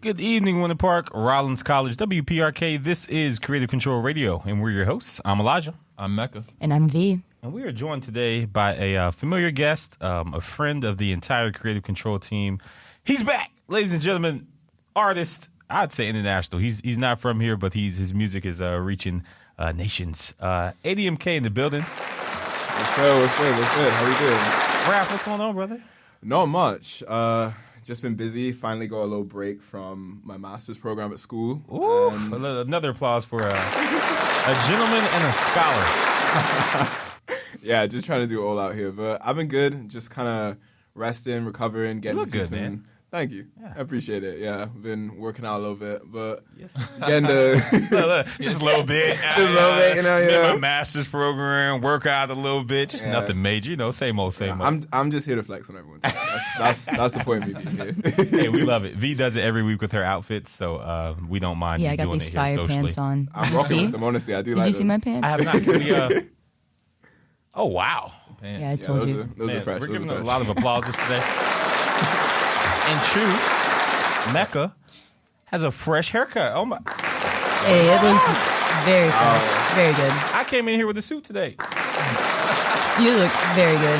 Good evening, Winter Park, Rollins College, WPRK. This is Creative Control Radio, and we're your hosts. I'm Elijah. I'm Mecca. And I'm V. And we are joined today by a familiar guest, a friend of the entire Creative Control team. He's back, ladies and gentlemen, artist, I'd say international. He's not from here, but his music is reaching nations. ADMK in the building. Yes, sir. What's good? How are you doing? Raph, what's going on, brother? Not much. Just been busy. Finally got a little break from my master's program at school. Ooh, another applause for a gentleman and a scholar. Yeah, just trying to do it all out here. But I've been good. Just kind of resting, recovering, getting you look to see good, some. man. Thank you. Yeah. I appreciate it. Yeah, I've been working out a little bit, but Yes. getting to Just a little bit. Just a little bit, you know. My master's program, work out a little bit, just nothing major, same old. I'm just here to flex on everyone. That's the point of me being here. Hey, we love it. V does it every week with her outfits, so we don't mind. Yeah, you I got doing these it here fire socially. pants on. I'm you rocking see? with them, honestly. I do Did like you see them. my pants? I have not. Can we, oh wow! Pants. Yeah, I told you. Those Man, are fresh. we're Those giving are a fresh. lot of applauses today. And true, Mecca has a fresh haircut. Oh my! Hey, it looks very fresh. Very good. I came in here with a suit today. You look very good.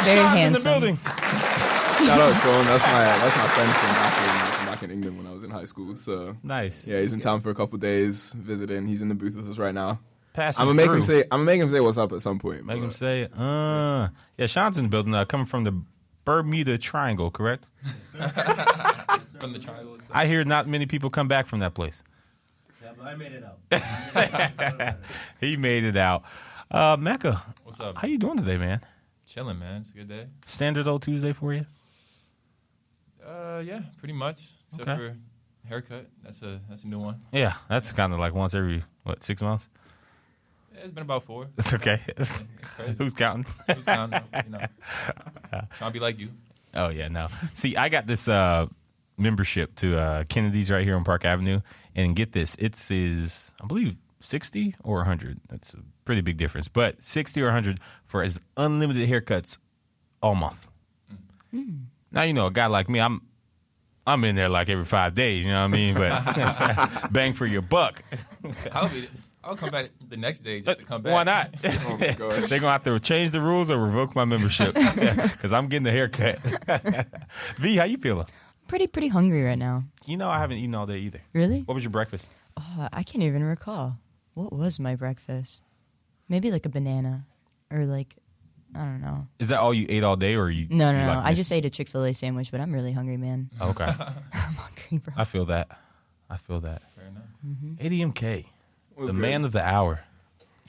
Very Sean's handsome. in the building. Shout out Sean. That's my friend from back in England when I was in high school. So Nice. yeah, he's in town for a couple days visiting. He's in the booth with us right now. Passing I'm gonna through. make him say what's up at some point. Make but- him say, yeah, Sean's in the building, coming from the Bermuda Triangle, correct? From the triangle itself. I hear not many people come back from that place. Yeah, but I made it out. He made it out. Mecca, What's up? how you doing today, man? Chilling, man. It's a good day. Standard old Tuesday for you? Yeah, pretty much. Except Okay. for haircut. That's a new one. Yeah, that's kind of like once every, 6 months? Yeah, it's been about 4. That's okay. It's crazy. Who's counting? Who's counting? Trying to be like you. Oh, yeah, no. See, I got this membership to Kennedy's right here on Park Avenue. And get this, it is, I believe, 60 or 100. That's a pretty big difference. But 60 or 100 for as unlimited haircuts all month. Now, a guy like me, I'm in there like every 5 days, you know what I mean? But bang for your buck. I'll come back the next day just to come back. Why not? Oh my gosh. They're going to have to change the rules or revoke my membership because I'm getting a haircut. V, how you feeling? Pretty hungry right now. I haven't eaten all day either. Really? What was your breakfast? Oh, I can't even recall. What was my breakfast? Maybe like a banana. Or like, I don't know. Is that all you ate all day or you? No. you like I just ate a Chick-fil-A sandwich, but I'm really hungry, man. Okay. I'm hungry, bro. I feel that. Fair enough. ADMK, What's the good? man of the hour.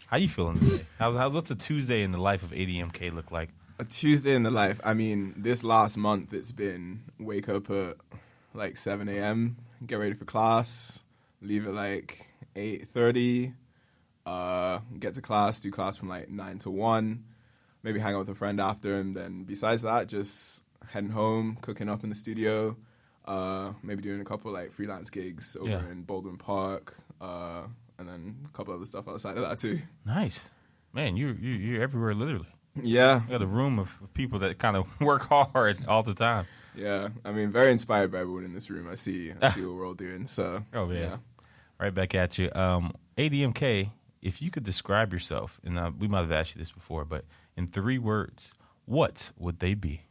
How you feeling today? What's a Tuesday in the life of ADMK look like? A Tuesday in the life. I mean, this last month it's been wake up at like 7 a.m., get ready for class, leave at like 8:30, get to class, do class from like 9 to 1, maybe hang out with a friend after, and then besides that, just heading home, cooking up in the studio, maybe doing a couple like freelance gigs over in Baldwin Park, and then a couple other stuff outside of that too. Nice. Man, you're everywhere literally. Yeah, You got a room of people that kind of work hard all the time. yeah. I mean, very inspired by everyone in this room. I see what we're all doing. So, Oh, yeah. Right back at you. ADMK, if you could describe yourself, and we might have asked you this before, but in 3 words, what would they be?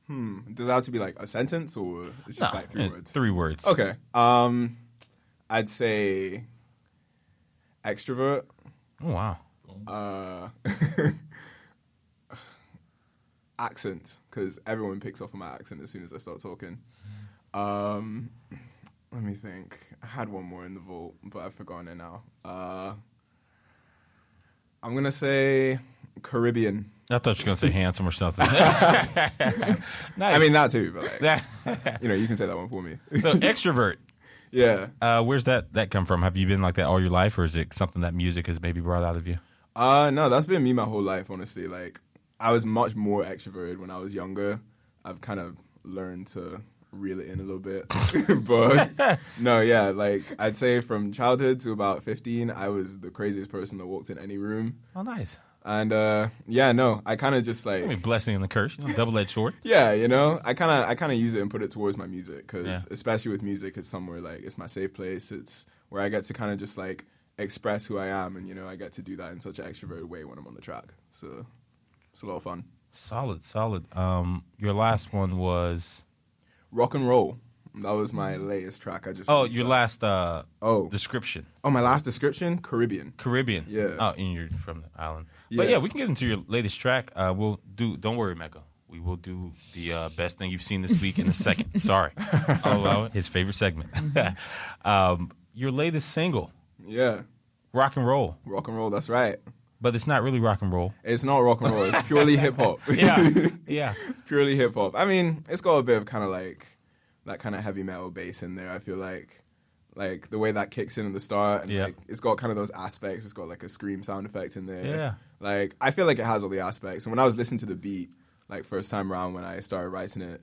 Does that have to be like a sentence or it's just like 3 words? 3 words. Okay. I'd say extrovert. Oh, wow. Accent, because everyone picks up on my accent as soon as I start talking. Let me think. I had one more in the vault, but I've forgotten it now. I'm going to say Caribbean. I thought you were going to say handsome or something. Nice. I mean, that too, but like, you can say that one for me. So extrovert. Yeah. Where's that come from? Have you been like that all your life, or is it something that music has maybe brought out of you? No, that's been me my whole life, honestly. Like, I was much more extroverted when I was younger. I've kind of learned to reel it in a little bit. But, no, yeah, like, I'd say from childhood to about 15, I was the craziest person that walked in any room. Oh, nice. And yeah, no, I kind of just I like mean, blessing and the curse, double-edged sword. yeah, I kind of use it and put it towards my music because especially with music, it's somewhere like it's my safe place. It's where I get to kind of just like express who I am, and I get to do that in such an extroverted way when I'm on the track. So it's a lot of fun. Solid. Your last one was Rock and Roll. That was my latest track. I just released your that. last description. Oh, my last description? Caribbean. Yeah. Oh, and you're from the island. Yeah. But yeah, we can get into your latest track. We'll do. Don't worry, Mecca. We will do the best thing you've seen this week in a second. Sorry, I'll allow it. His favorite segment. Your latest single, Yeah. Rock and Roll. Rock and Roll, that's right. But it's not really rock and roll. It's not rock and roll. It's purely hip hop. Yeah. It's purely hip hop. I mean, it's got a bit of kind of like that kind of heavy metal bass in there. I feel like the way that kicks in at the start, and like it's got kind of those aspects. It's got like a scream sound effect in there. Yeah. Like I feel like it has all the aspects. And when I was listening to the beat, like first time around when I started writing it,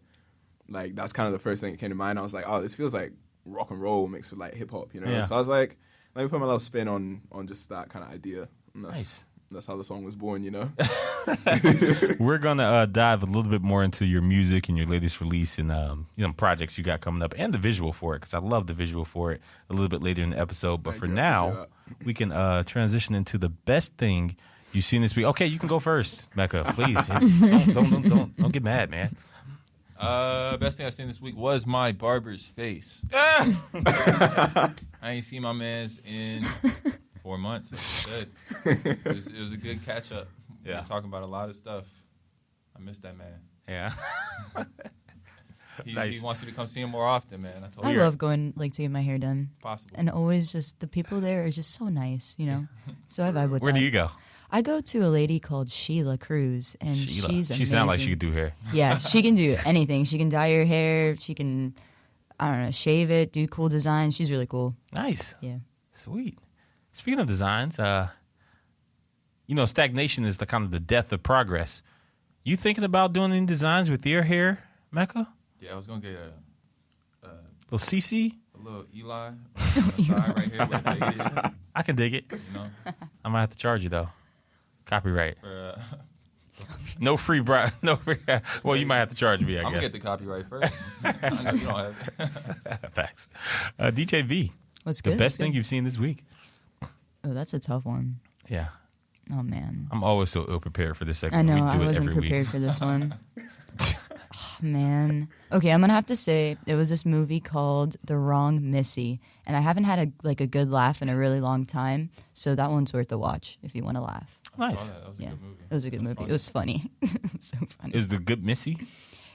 like that's kind of the first thing that came to mind. I was like, oh, this feels like rock and roll mixed with like hip hop, Yeah. So I was like, let me put my little spin on just that kind of idea. And Nice. That's how the song was born, We're gonna dive a little bit more into your music and your latest release and projects you got coming up and the visual for it because I love the visual for it a little bit later in the episode. But for now, we can transition into the best thing you've seen this week. Okay, you can go first, Mecca. Please, don't get mad, man. Best thing I've seen this week was my barber's face. I ain't seen my man's in 4 months. Like I said. It was a good catch up. We were talking about a lot of stuff. I miss that man. Yeah. He wants me to come see him more often, man. I love going to get my hair done. Possible. And always just the people there are just so nice, So I vibe with Where that. do you go? I go to a lady called Sheila Cruz, and she's amazing. She sounds like she could do hair. Yeah, she can do anything. She can dye your hair. She can, I don't know, shave it, do cool designs. She's really cool. Nice. Yeah. Sweet. Speaking of designs, stagnation is the kind of the death of progress. You thinking about doing any designs with your hair, Mecca? Yeah, I was gonna get a little CC? A little Eli on the side right here where the fade is. I can dig it. I might have to charge you though. Copyright. No free well, you might have to charge me, I guess. I'm gonna get the copyright first. I know you don't have it. Facts. DJ V. What's good? The best thing you've seen this week? Oh, that's a tough one. Yeah. Oh, man. I'm always so ill-prepared for this segment. I know. We do I wasn't prepared for this one. Oh, man. Okay, I'm going to have to say it was this movie called The Wrong Missy. And I haven't had a good laugh in a really long time. So that one's worth a watch if you want to laugh. Nice. That was a good movie. It was a good movie. It was funny. It was so funny. Is the good Missy?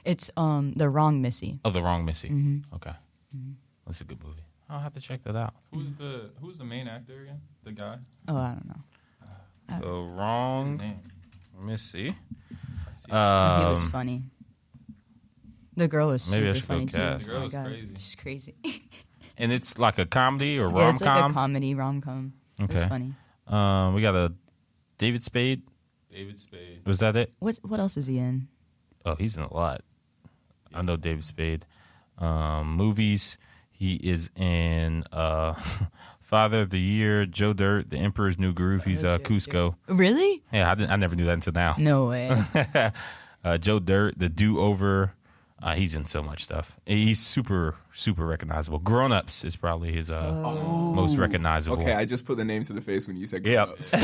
It's The Wrong Missy. Oh, The Wrong Missy. Mm-hmm. Okay. Mm-hmm. That's a good movie. I'll have to check that out. Who's the main actor again? The guy? Oh, I don't know. The Wrong Missy. He was funny. The girl was Maybe I super should go funny too. cast. The girl was God, crazy. she's crazy. And it's like a comedy or Yeah, it's like a rom-com? comedy rom-com. It was Okay. funny. We got a David Spade. David Spade. Was that it? What else is he in? Oh, he's in a lot. I know David Spade. Movies. He is in Father of the Year, Joe Dirt, The Emperor's New Groove. He's Cusco. Really? Yeah, I never knew that until now. No way. Joe Dirt, The Do-Over. He's in so much stuff. He's super, super recognizable. Grown Ups is probably his most recognizable. Okay, I just put the name to the face when you said Grown Ups. Do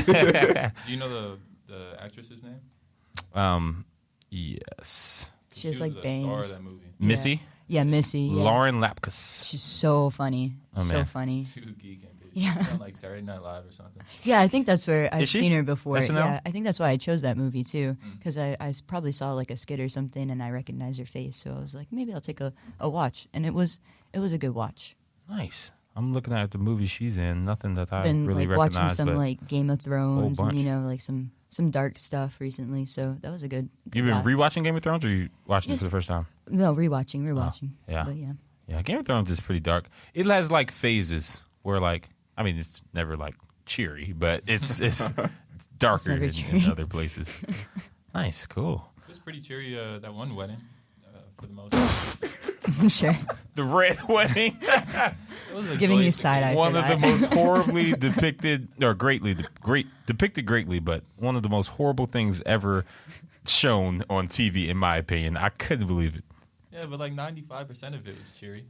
you know the actress's name? Yes. She has was like the star of bangs. that movie. Missy? Yeah, Missy. Yeah. Lauren Lapkus. She's so funny. Oh, So man. funny. She was geeking. Bitch. Yeah. She was on like Saturday Night Live or something. Yeah, I think that's where I've Is she? seen her before. SNL? Yeah, I think that's why I chose that movie too, because I probably saw like a skit or something and I recognized her face, so I was like, maybe I'll take a watch, and it was a good watch. Nice. I'm looking at the movies she's in. Nothing that I Been really like watching recognize. some but like Game of Thrones bunch. and like some dark stuff recently, so that was a good You've been laugh. rewatching Game of Thrones, or you watching this Yes. for the first time? No, rewatching. yeah. But yeah. Yeah, Game of Thrones is pretty dark. It has like phases where it's never like cheery, but it's darker never in cheery. other places. Nice, cool. It was pretty cheery, that one wedding, for the most part. I'm sure. The red wedding. It Giving you side eye. One for of that. the most horribly depicted, or depicted greatly, but one of the most horrible things ever shown on TV, in my opinion. I couldn't believe it. Yeah, but like 95% of it was cheery.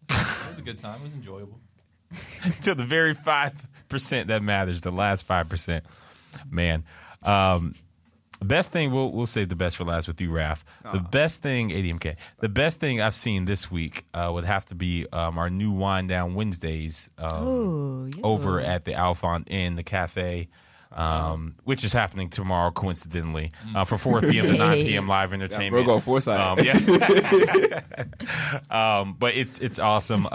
It was a good time. It was enjoyable. To the very 5% that matters, the last 5%. Man. Best thing, we'll save the best for last with you, Raph. The best thing, ADMK, the best thing I've seen this week would have to be our new Wind Down Wednesdays over at the Alphon Inn, the cafe, which is happening tomorrow, coincidentally, for 4 p.m. to 9 p.m. live entertainment. We're going foresight. But it's awesome.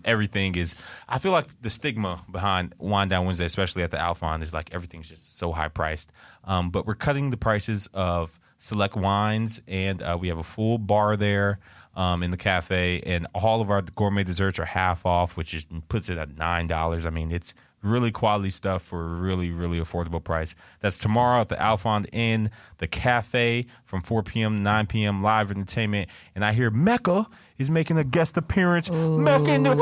Everything is, I feel like the stigma behind Wind Down Wednesday, especially at the Alphon, is like everything's just so high priced. But we're cutting the prices of select wines, and we have a full bar there in the cafe, and all of our gourmet desserts are half off, which puts it at $9. I mean, it's really quality stuff for a really, really affordable price. That's tomorrow at the Alphon Inn, the cafe, from 4 p.m. to 9 p.m. live entertainment. And I hear Mecca is making a guest appearance. Mecca in the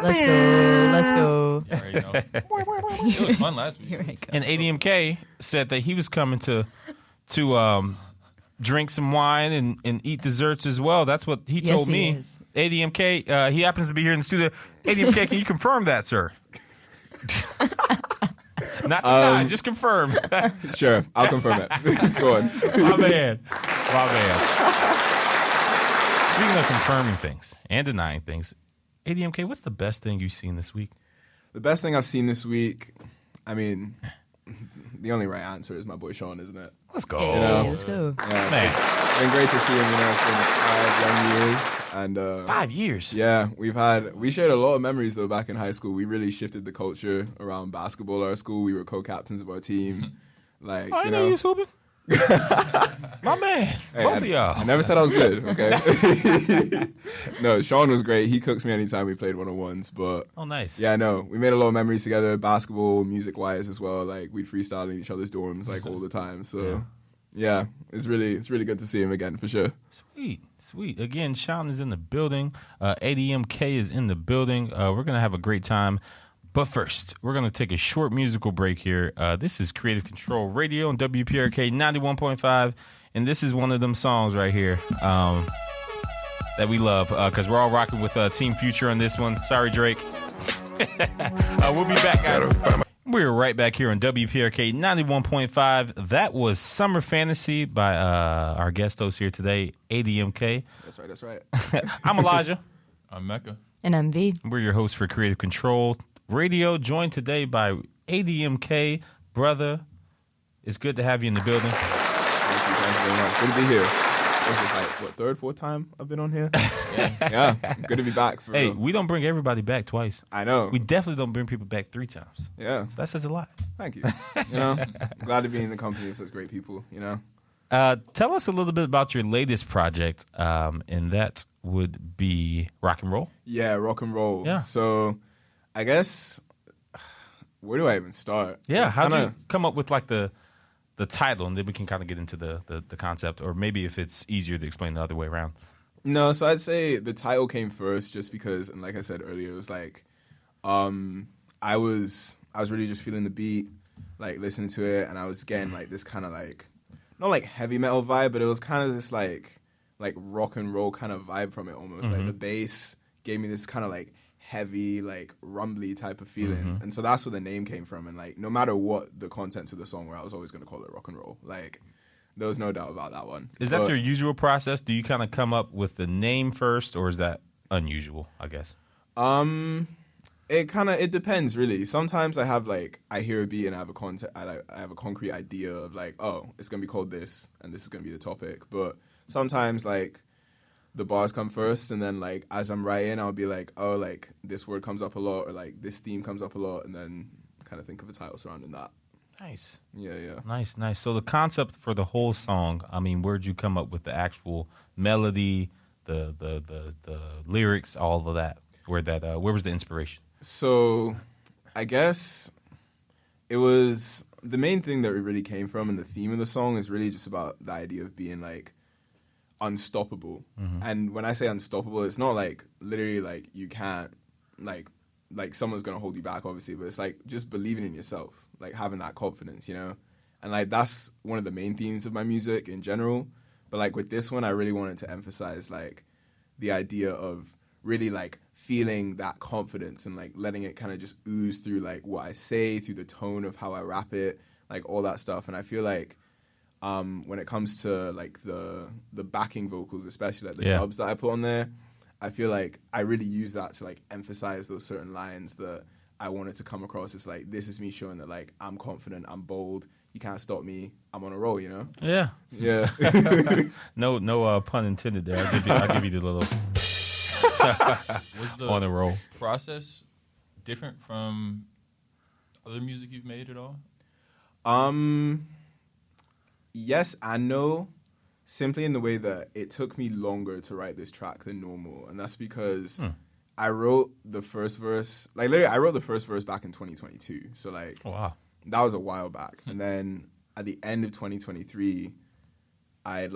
Let's go. Yeah, there you go. It was fun last week. And ADMK said that he was coming to drink some wine and eat desserts as well. That's what he told me. He is. ADMK, he happens to be here in the studio. ADMK, can you confirm that, sir? Not deny, just confirm. Sure, I'll confirm it. Go on. My man. Speaking of confirming things and denying things, ADMK, what's the best thing you've seen this week? The best thing I've seen this week, I mean, the only right answer is my boy Sean, isn't it? Let's go. Hey, You know? let's go. Yeah, Man, been great to see him. You know, it's been 5 long years, and 5 years. yeah, we shared a lot of memories though back in high school. We really shifted the culture around basketball at our school. We were co-captains of our team. Like, I you know know, you was hooping. My man. Hey, Both of y'all. I never said I was good, okay? No, Sean was great. He cooks me anytime we played one-on-ones, but Oh, nice. yeah, no, we made a lot of memories together, basketball, music-wise as well. Like, we'd freestyle in each other's dorms, like, all the time. So, yeah, it's really good to see him again, for sure. Sweet. Again, Sean is in the building. ADMK is in the building. We're going to have a great time. But first, we're going to take a short musical break here. This is Creative Control Radio on WPRK 91.5. And this is one of them songs right here that we love because we're all rocking with Team Future on this one. Sorry, Drake. We'll be back, guys. We're right back here on WPRK 91.5. That was Summer Fantasy by our guest host here today, ADMK. That's right. I'm Elijah. I'm Mecca. And I'm V. We're your hosts for Creative Control Radio, joined today by ADMK. Brother, it's good to have you in the building. Thank you very much. Good to be here. This is like, what, 3rd, 4th time I've been on here? Yeah, good to be back. For Hey, real. we don't bring everybody back twice. I know. We definitely don't bring people back 3 times. Yeah, So that says a lot. thank you. You know, glad to be in the company of such great people, you know? Tell us a little bit about your latest project, and that would be Rock and Roll. Yeah, rock and roll. Yeah. So, I guess, where do I even start? Yeah, It's how did kinda- you come up with like the title, and then we can kind of get into the concept, or maybe if it's easier to explain the other way around. No, so I'd say the title came first just because, and like I said earlier, it was like, I was really just feeling the beat, like listening to it, and I was getting like this kind of like, not like heavy metal vibe, but it was kind of this like rock and roll kind of vibe from it almost. Like the bass gave me this kind of like heavy, like rumbly type of feeling. And so that's where the name came from. And like, no matter what the contents of the song were, I was always going to call it rock and roll. Like, there was no doubt about that one. Is that But- your usual process? Do you kind of come up with the name first, or is that unusual, I guess? It depends really. Sometimes I hear a beat and I have a concrete idea of like, oh, it's gonna be called this and this is gonna be the topic. But sometimes like the bars come first, and then like as I'm writing, I'll be like, oh, like this word comes up a lot, or like this theme comes up a lot, and then kind of think of a title surrounding that. Nice. Yeah. Nice. So the concept for the whole song, I mean, where'd you come up with the actual melody, the lyrics, all of that? Where was the inspiration? So, I guess it was the main thing that it really came from, and the theme of the song is really just about the idea of being like unstoppable. And when I say unstoppable, it's not like literally like you can't like someone's gonna hold you back, obviously, but it's like just believing in yourself, like having that confidence, you know. And like that's one of the main themes of my music in general. But like with this one, I really wanted to emphasize like the idea of really like feeling that confidence and like letting it kind of just ooze through like what I say, through the tone of how I rap it, like all that stuff. And I feel like when it comes to like the backing vocals, especially like the dubs that I put on there, I feel like I really use that to like emphasize those certain lines that I wanted to come across as like, this is me showing that like I'm confident, I'm bold, you can't stop me, I'm on a roll, you know? Yeah. Yeah. No pun intended there. I'll give you the little Was the on a roll. process different from other music you've made at all? Yes and no, simply in the way that it took me longer to write this track than normal, and that's because I wrote the first verse, like literally I wrote the first verse back in 2022, so like Wow. that was a while back. And then at the end of 2023, I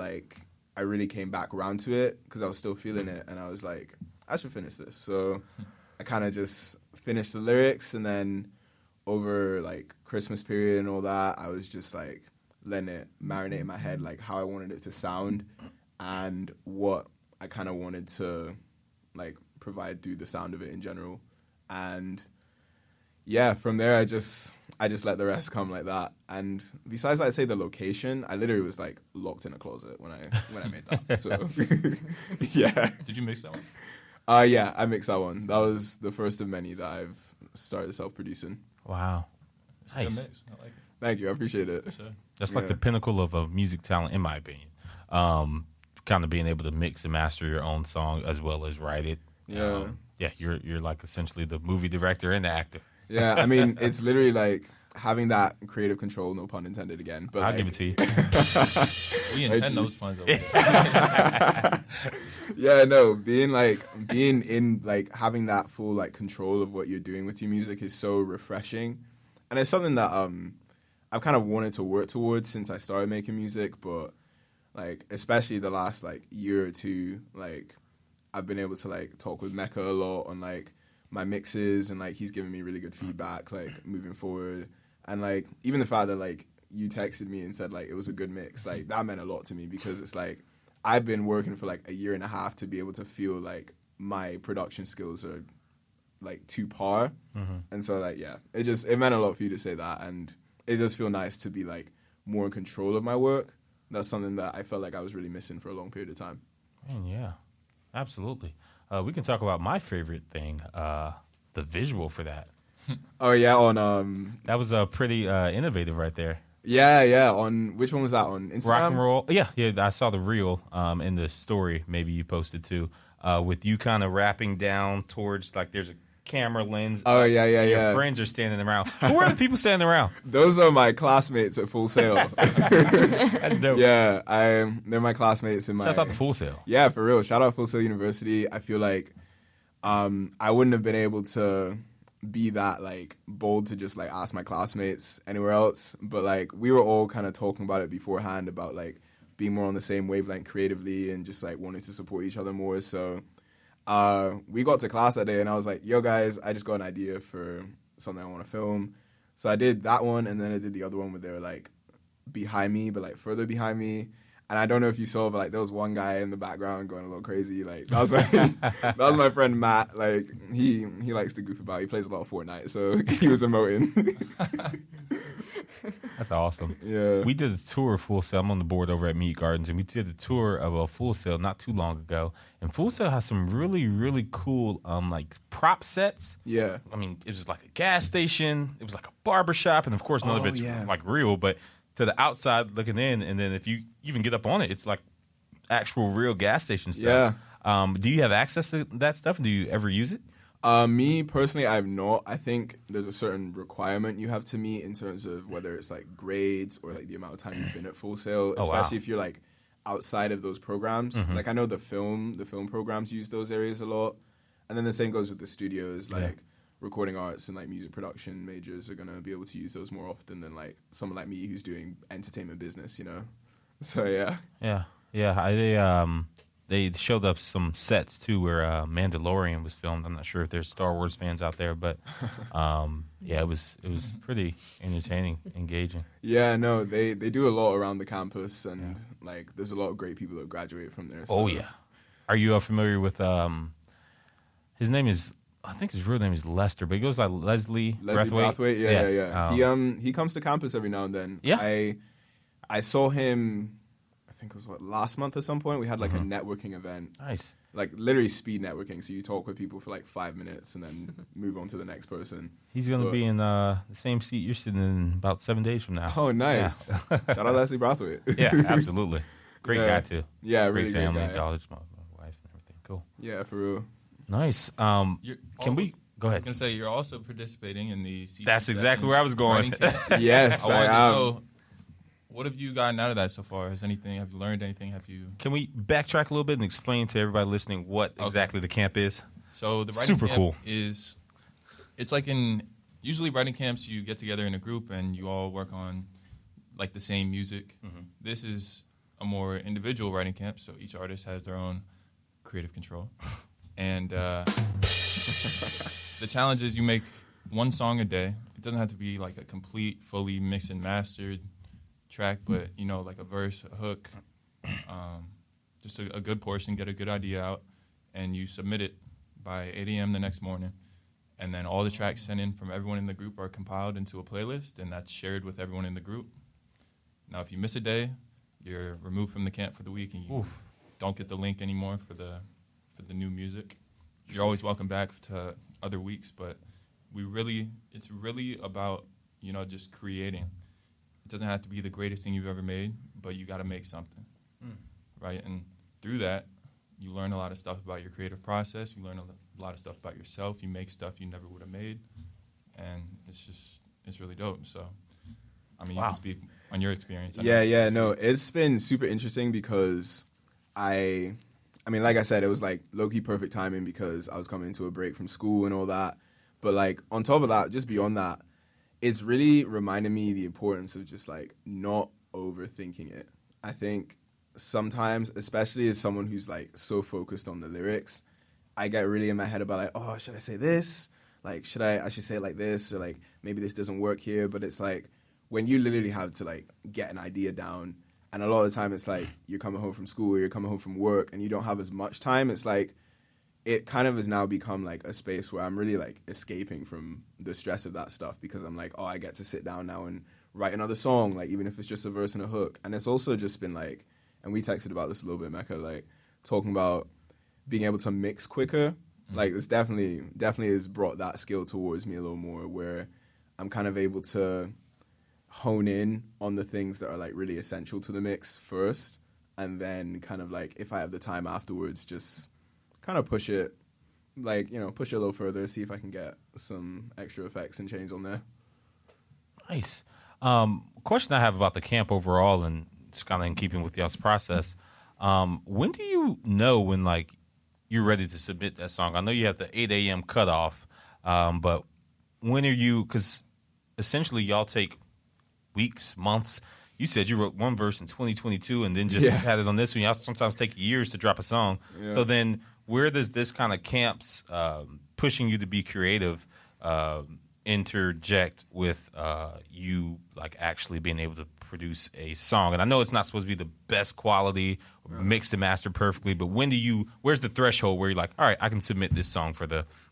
really came back around to it because I was still feeling it, and I was like, I should finish this. So I kind of just finished the lyrics, and then over like Christmas period and all that, I was just like letting it marinate in my head, like how I wanted it to sound and what I kind of wanted to like provide through the sound of it in general. And yeah, from there I just let the rest come like that. And besides, I'd say the location, I literally was like locked in a closet when I made that. So yeah. Did you mix that one? Yeah, I mixed that one. That was the first of many that I've started self-producing. Wow. It's a Nice. good mix. I like it. Thank you, I appreciate it. Sure. That's like the pinnacle of a music talent, in my opinion. Kind of being able to mix and master your own song as well as write it. Yeah. Yeah, you're like essentially the movie director and the actor. Yeah, I mean, it's literally like having that creative control, no pun intended again. But I'll like, give it to you. We intend those puns over there. yeah, no, being in like having that full like control of what you're doing with your music is so refreshing, and it's something that I've kind of wanted to work towards since I started making music. But like especially the last like year or two, like I've been able to like talk with Mecca a lot on like my mixes, and like he's giving me really good feedback like moving forward. And like even the fact that like you texted me and said like it was a good mix, like that meant a lot to me, because it's like I've been working for like a year and a half to be able to feel like my production skills are like to par. And so like yeah, it meant a lot for you to say that, and it does feel nice to be like more in control of my work. That's something that I felt like I was really missing for a long period of time. Man, yeah, absolutely. We can talk about my favorite thing, the visual for that. Oh yeah, on That was pretty innovative right there. yeah, on which one was that, on Instagram? Rock and roll. Yeah, I saw the reel in the story. Maybe you posted too, with you kind of wrapping down towards like there's a camera lens. Oh yeah. Your friends are standing around. Who are the people standing around? Those are my classmates at Full Sail. That's dope. Yeah, they're my classmates in my. Shouts out to Full Sail. Yeah, for real. Shout out Full Sail University. I feel like I wouldn't have been able to be that like bold to just like ask my classmates anywhere else, but like we were all kind of talking about it beforehand about like being more on the same wavelength creatively and just like wanting to support each other more. So we got to class that day and I was like, yo guys, I just got an idea for something I want to film. So I did that one, and then I did the other one where they were like behind me, but like further behind me. And I don't know if you saw, but like there was one guy in the background going a little crazy. Like that was my friend Matt. Like he likes to goof about. He plays a lot of Fortnite, so he was emoting. That's awesome. Yeah. We did a tour of Full Sail. I'm on the board over at Meat Gardens, and we did a tour of a Full Sail not too long ago. And Full Sail has some really, really cool like prop sets. Yeah. I mean, it was like a gas station. It was like a barber shop, and of course, none of it's like real, but to the outside looking in, and then if you even get up on it, it's like actual real gas station stuff. Yeah. Do you have access to that stuff? Do you ever use it? Me personally, I have not. I think there's a certain requirement you have to meet in terms of whether it's like grades or like the amount of time you've been at Full Sail, especially if you're like outside of those programs. Like I know the film programs use those areas a lot, and then the same goes with the studios. Like recording arts and like music production majors are gonna be able to use those more often than like someone like me who's doing entertainment business, you know. So yeah. Yeah. they showed up some sets too where Mandalorian was filmed. I'm not sure if there's Star Wars fans out there, but yeah, it was pretty entertaining, engaging. Yeah, no, they do a lot around the campus, and like there's a lot of great people that graduate from there. So. Oh yeah, are you familiar with his name is? I think his real name is Lester, but he goes like Leslie Brathwaite. Yeah, Yes. yeah. He comes to campus every now and then. Yeah. I saw him. I think it was last month at some point. We had like a networking event. Nice. Like literally speed networking. So you talk with people for like 5 minutes and then move on to the next person. He's going to be in the same seat you're sitting in about 7 days from now. Oh, nice. Yeah. Shout out Leslie Brathwaite. Yeah, absolutely. Great guy too. Yeah, great really family, great guy. college, my wife, and everything. Cool. Yeah, for real. Nice. Can we go I was ahead? going to say, you're also participating in the C2 That's exactly Sessions where I was going. writing camp. Yes, I I wanted to am. know, what have you gotten out of that so far? Have you learned anything? Can we backtrack a little bit and explain to everybody listening what exactly the camp is? So the writing Super camp cool. it's like usually writing camps, you get together in a group and you all work on like the same music. Mm-hmm. This is a more individual writing camp, so each artist has their own creative control. And the challenge is you make one song a day. It doesn't have to be like a complete, fully mixed and mastered track, but like a verse, a hook, just a good portion, get a good idea out, and you submit it by 8 a.m. the next morning. And then all the tracks sent in from everyone in the group are compiled into a playlist, and that's shared with everyone in the group. Now, if you miss a day, you're removed from the camp for the week, and you don't get the link anymore for the new music. You're always welcome back to other weeks, but it's really about just creating. It doesn't have to be the greatest thing you've ever made, but you got to make something, right? And through that, you learn a lot of stuff about your creative process. You learn a lot of stuff about yourself. You make stuff you never would have made, and it's really dope. So, I mean, you can speak on your experience. No, it's been super interesting because I mean, like I said, it was like low-key perfect timing because I was coming into a break from school and all that. But like on top of that, just beyond that, it's really reminded me the importance of just like not overthinking it. I think sometimes, especially as someone who's like so focused on the lyrics, I get really in my head about like, oh, should I say this? Like, I should say it like this, or like maybe this doesn't work here. But it's like when you literally have to like get an idea down, and a lot of the time it's like you're coming home from school or you're coming home from work and you don't have as much time. It's like it kind of has now become like a space where I'm really like escaping from the stress of that stuff because I'm like, oh, I get to sit down now and write another song, like even if it's just a verse and a hook. And it's also just been like, and we texted about this a little bit, Mecca, like talking about being able to mix quicker. Like it's definitely has brought that skill towards me a little more where I'm kind of able to hone in on the things that are like really essential to the mix first. And then kind of like, if I have the time afterwards, just kind of push it a little further, see if I can get some extra effects and change on there. Nice. Question I have about the camp overall, and it's kind of in keeping with y'all's process. When do you know when like you're ready to submit that song? I know you have the 8 a.m. cutoff, but when are you? Because essentially y'all take weeks, months. You said you wrote one verse in 2022 and then just had it on this one. Y'all sometimes take years to drop a song. Yeah. So then where does this kind of camps pushing you to be creative interject with you like actually being able to produce a song? And I know it's not supposed to be the best quality, mixed and mastered perfectly, but where's the threshold where you're like, all right, I can submit this song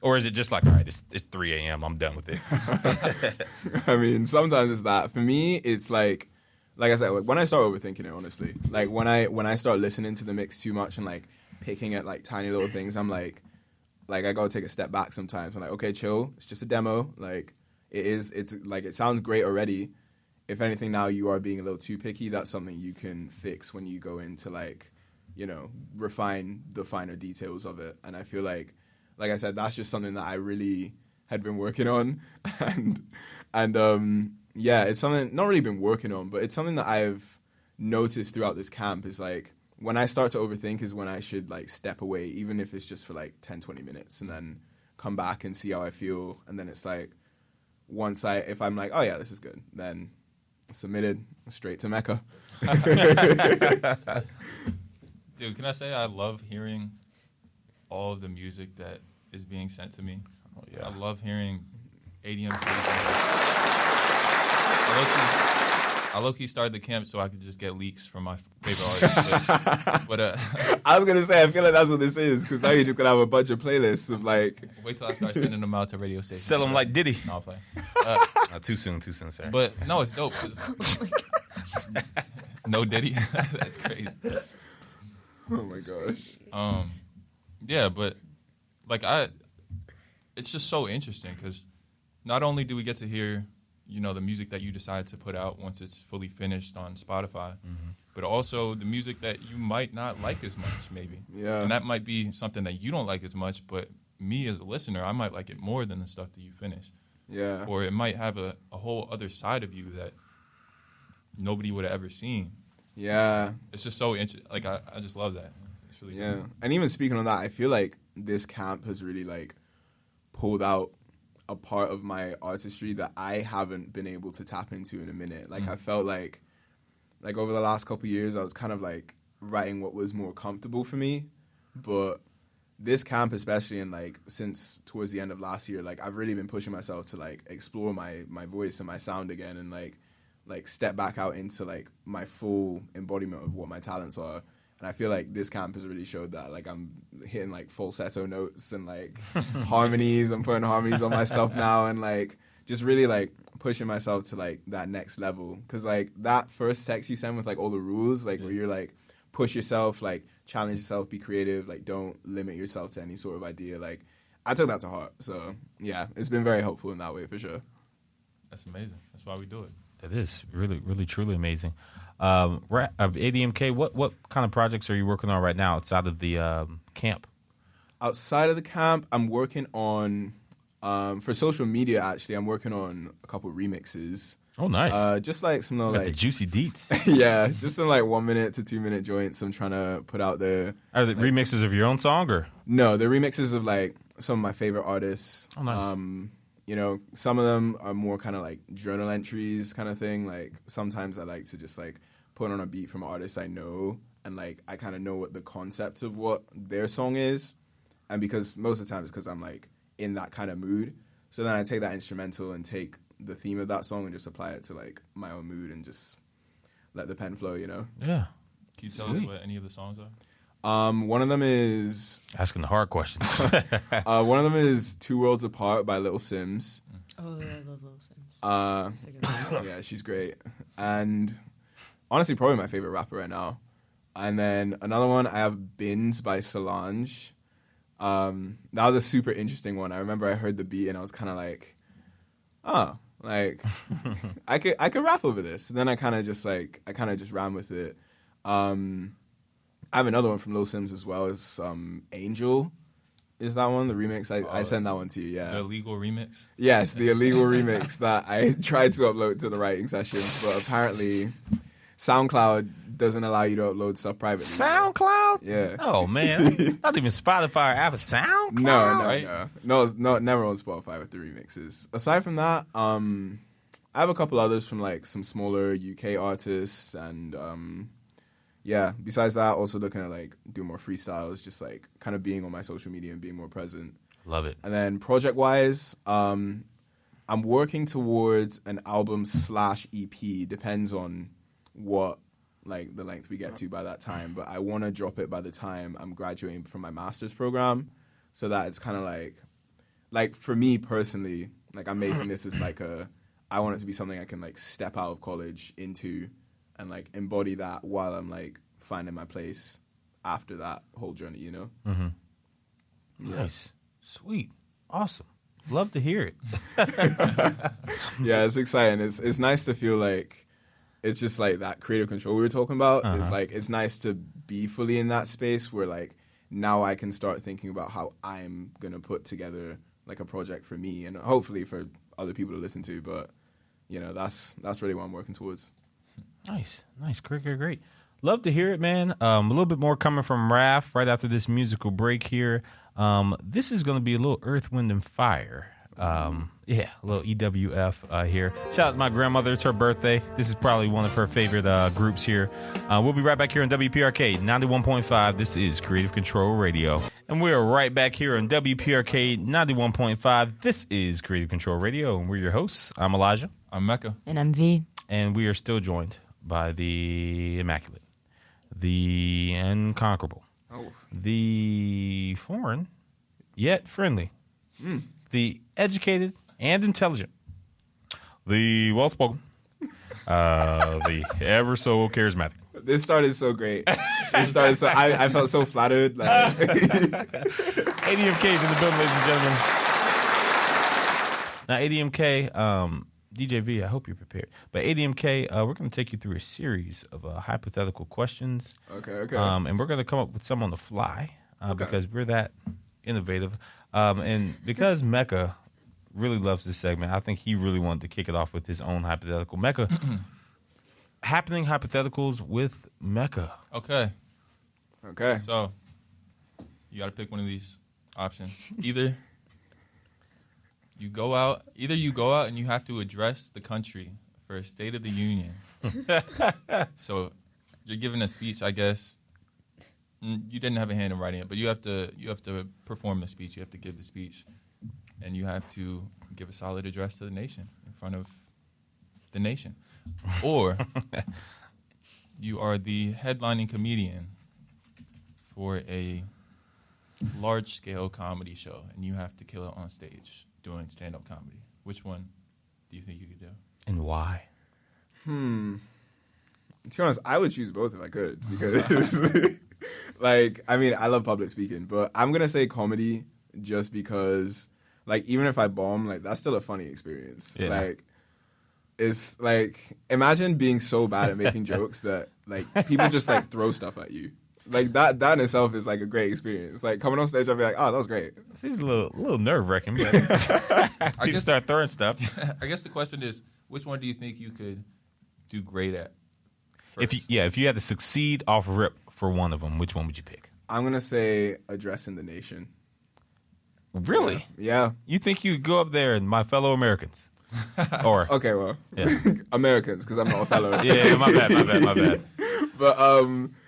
or is it just like, all right, it's 3 a.m., I'm done with it? I mean, sometimes it's that. For me, it's like I said, when I start overthinking it, honestly, like when I start listening to the mix too much and like picking at like tiny little things, I'm like I gotta take a step back sometimes. I'm like, okay, chill, it's just a demo. Like it's like it sounds great already. If anything, now you are being a little too picky. That's something you can fix when you go into like, refine the finer details of it. And I feel like I said, that's just something that I really had been working on, and it's something not really been working on, but it's something that I've noticed throughout this camp is like when I start to overthink is when I should like step away, even if it's just for like 10, 20 minutes and then come back and see how I feel. And then it's like if I'm like, oh yeah, this is good, then submitted straight to Mecca. Dude, can I say I love hearing all of the music that is being sent to me? Oh, yeah. I love hearing ADMK's music. I low-key started the camp so I could just get leaks from my favorite artists. But I was gonna say, I feel like that's what this is, because now you're just gonna have a bunch of playlists of like. wait till I start sending them out to radio stations. Sell them like Diddy. No, I'm playing. Too soon, sir. But no, it's dope. 'Cause- no Diddy. That's crazy. Oh my gosh. Yeah, but like it's just so interesting because not only do we get to hear, the music that you decide to put out once it's fully finished on Spotify, but also the music that you might not like as much, maybe. Yeah. And that might be something that you don't like as much, but me as a listener, I might like it more than the stuff that you finish. Yeah. Or it might have a whole other side of you that nobody would have ever seen. Yeah. It's just so interesting. Like, I just love that. It's really Yeah. cool. And even speaking on that, I feel like this camp has really like pulled out a part of my artistry that I haven't been able to tap into in a minute. Like I felt like over the last couple of years, I was kind of like writing what was more comfortable for me. But this camp, especially, and like since towards the end of last year, like I've really been pushing myself to like explore my voice and my sound again, and like step back out into like my full embodiment of what my talents are. And I feel like this camp has really showed that. Like I'm hitting like falsetto notes and like harmonies. I'm putting harmonies on my stuff now, and like just really like pushing myself to like that next level. Cause like that first text you sent with like all the rules, like where you're like push yourself, like challenge yourself, be creative, like don't limit yourself to any sort of idea. Like I took that to heart. So yeah, it's been very helpful in that way for sure. That's amazing. That's why we do it. That is really, really, truly amazing. ADMK, what kind of projects are you working on right now outside of the camp? Outside of the camp, I'm working on, for social media actually, I'm working on a couple remixes. Oh, nice. Just like some Got the like, juicy deets. yeah, just some like 1 minute to 2 minute joints I'm trying to put out there. Are the remixes of your own song or? No, the remixes of like some of my favorite artists. Oh, nice. Some of them are more kind of like journal entries kind of thing. Like sometimes I like to just like put on a beat from artists I know, and like I kind of know what the concept of what their song is, and because most of the time it's because I'm like in that kind of mood. So then I take that instrumental and take the theme of that song and just apply it to like my own mood and just let the pen flow. Yeah. Can you tell us Sweet. what any of the songs are? One of them is Asking the hard questions. one of them is Two Worlds Apart by Little Sims. Oh, yeah, I love Little Sims. That's a good one. Yeah, she's great. And honestly, probably my favorite rapper right now. And then another one, I have Bins by Solange. That was a super interesting one. I remember I heard the beat and I was kind of like, oh, like I could rap over this. And then I kind of just ran with it. I have another one from Lil Sims as well. It's Angel. Is that one the remix? I sent that one to you. Yeah. The illegal remix? Yes, the illegal remix that I tried to upload to the writing sessions, but apparently SoundCloud doesn't allow you to upload stuff privately. SoundCloud? Yeah. Oh, man. Not even Spotify or Apple. SoundCloud? No, never on Spotify with the remixes. Aside from that, I have a couple others from like some smaller UK artists, and besides that, also looking at like doing more freestyles, just like kind of being on my social media and being more present. Love it. And then project-wise, I'm working towards an album/EP. Depends on what like the length we get to by that time. But I want to drop it by the time I'm graduating from my master's program, so that it's kind of like for me personally, like I'm making this as like I want it to be something I can like step out of college into and like embody that while I'm like finding my place after that whole journey, you know? Mm-hmm. Yeah. Nice. Sweet. Awesome. Love to hear it. Yeah, it's exciting. It's nice to feel like it's just like that creative control we were talking about. It's like it's nice to be fully in that space where like now I can start thinking about how I'm gonna put together like a project for me and hopefully for other people to listen to. But you know, that's really what I'm working towards. Nice. Great. Love to hear it, man. A little bit more coming from Raph right after this musical break here. This is going to be a little Earth, Wind, and Fire. Yeah, a little EWF here. Shout out to my grandmother. It's her birthday. This is probably one of her favorite groups here. We'll be right back here on WPRK 91.5. This is Creative Control Radio. And we are right back here on WPRK 91.5. This is Creative Control Radio, and we're your hosts. I'm Elijah. I'm Mecca. And I'm V. And we are still joined by the Immaculate, the Incomparable, the foreign, yet friendly, the educated and intelligent, the well-spoken, the ever so charismatic. This started so great. It started so I felt so flattered. Like. ADMK's in the building, ladies and gentlemen. Now, ADMK, DJ V, I hope you're prepared. But ADMK, we're going to take you through a series of hypothetical questions. Okay. And we're going to come up with some on the fly because we're that innovative. And because Mecca really loves this segment, I think he really wanted to kick it off with his own hypothetical. Mecca, happening hypotheticals with Mecca. Okay. Okay. So, you got to pick one of these options. Either you go out and you have to address the country for a State of the Union. So, you're giving a speech, I guess. You didn't have a hand in writing it, but you have to perform the speech. You have to give the speech, and you have to give a solid address to the nation in front of the nation. Or you are the headlining comedian for a large-scale comedy show, and you have to kill it on stage doing stand-up comedy. Which one do you think you could do? And why? To be honest, I would choose both if I could because, like, I mean, I love public speaking, but I'm gonna say comedy just because, like, even if I bomb, like, that's still a funny experience. Yeah. Like, it's like imagine being so bad at making jokes that like people just like throw stuff at you. Like that in itself is like a great experience. Like coming on stage, I'll be like, oh, that was great. This is a little nerve wracking. I can start throwing stuff. I guess the question is, which one do you think you could do great at? If you had to succeed off rip for one of them, which one would you pick? I'm gonna say addressing the nation. Really? Yeah. You think you could go up there and my fellow Americans? Or Okay, well, Yeah. Americans, because I'm not a fellow. yeah, my bad. But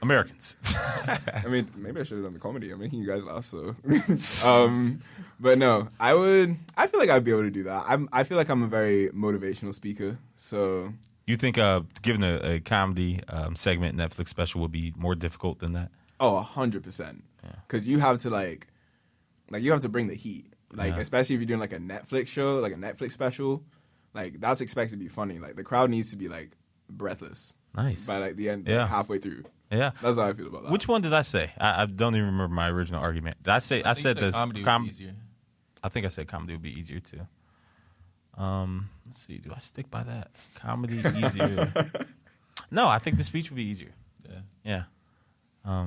Americans. I mean, maybe I should have done the comedy. I'm making you guys laugh, so. But no, I feel like I'd be able to do that. I feel like I'm a very motivational speaker, so. You think giving a comedy segment Netflix special would be more difficult than that? Oh, 100%. Because you have to like you have to bring the heat. Like, especially if you're doing like a Netflix show, like a Netflix special, like that's expected to be funny. Like the crowd needs to be like breathless. Nice. By like the end, Yeah. like, halfway through. Yeah. That's how I feel about that. Which one did I say? I don't even remember my original argument. Did I say I said this comedy would be easier. I think I said comedy would be easier too. Let's see. Do I stick by that? Comedy easier? No, I think the speech would be easier. Yeah. Yeah.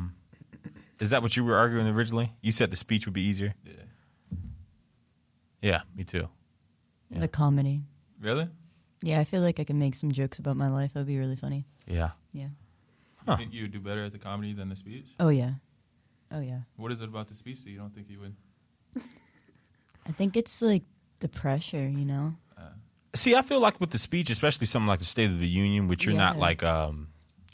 Is that what you were arguing originally? You said the speech would be easier? Yeah. Yeah, me too. Yeah. The comedy. Really? Yeah, I feel like I can make some jokes about my life. That would be really funny. Yeah. Yeah. You think you would do better at the comedy than the speech? Oh, yeah. Oh, yeah. What is it about the speech that you don't think you would? I think it's like the pressure, you know? See, I feel like with the speech, especially something like the State of the Union, which you're not Yeah. like, I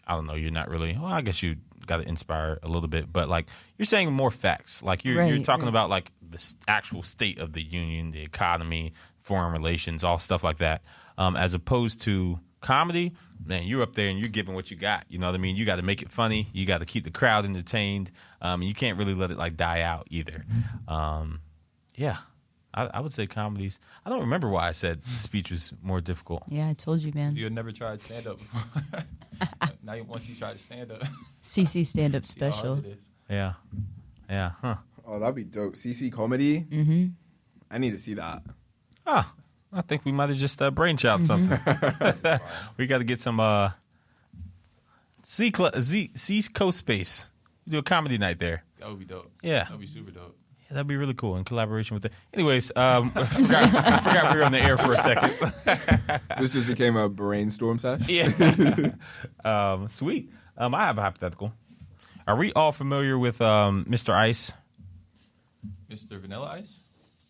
don't know, you're not really, well, I guess you got to inspire a little bit, but like you're saying more facts. Like you're talking Right. about like the actual state of the union, the economy, foreign relations, all stuff like that. As opposed to comedy, man, you're up there and you're giving what you got. You know what I mean? You got to make it funny. You got to keep the crowd entertained. You can't really let it like die out either. Yeah. I would say comedies. I don't remember why I said speech was more difficult. Yeah, I told you, man. You had never tried stand-up before. Now, once you try to stand up, CC stand-up see how hard special. it is. Yeah. Yeah. Huh. Oh, that'd be dope. CC comedy. Mm-hmm. I need to see that. Ah, I think we might have just brainchild something. We got to get some C Coast space. We do a comedy night there. That would be dope. Yeah. That would be super dope. Yeah, that'd be really cool in collaboration with the. Anyways, I forgot we were on the air for a second. This just became a brainstorm sesh. Yeah. Sweet. I have a hypothetical. Are we all familiar with Mr. Ice? Mr. Vanilla Ice?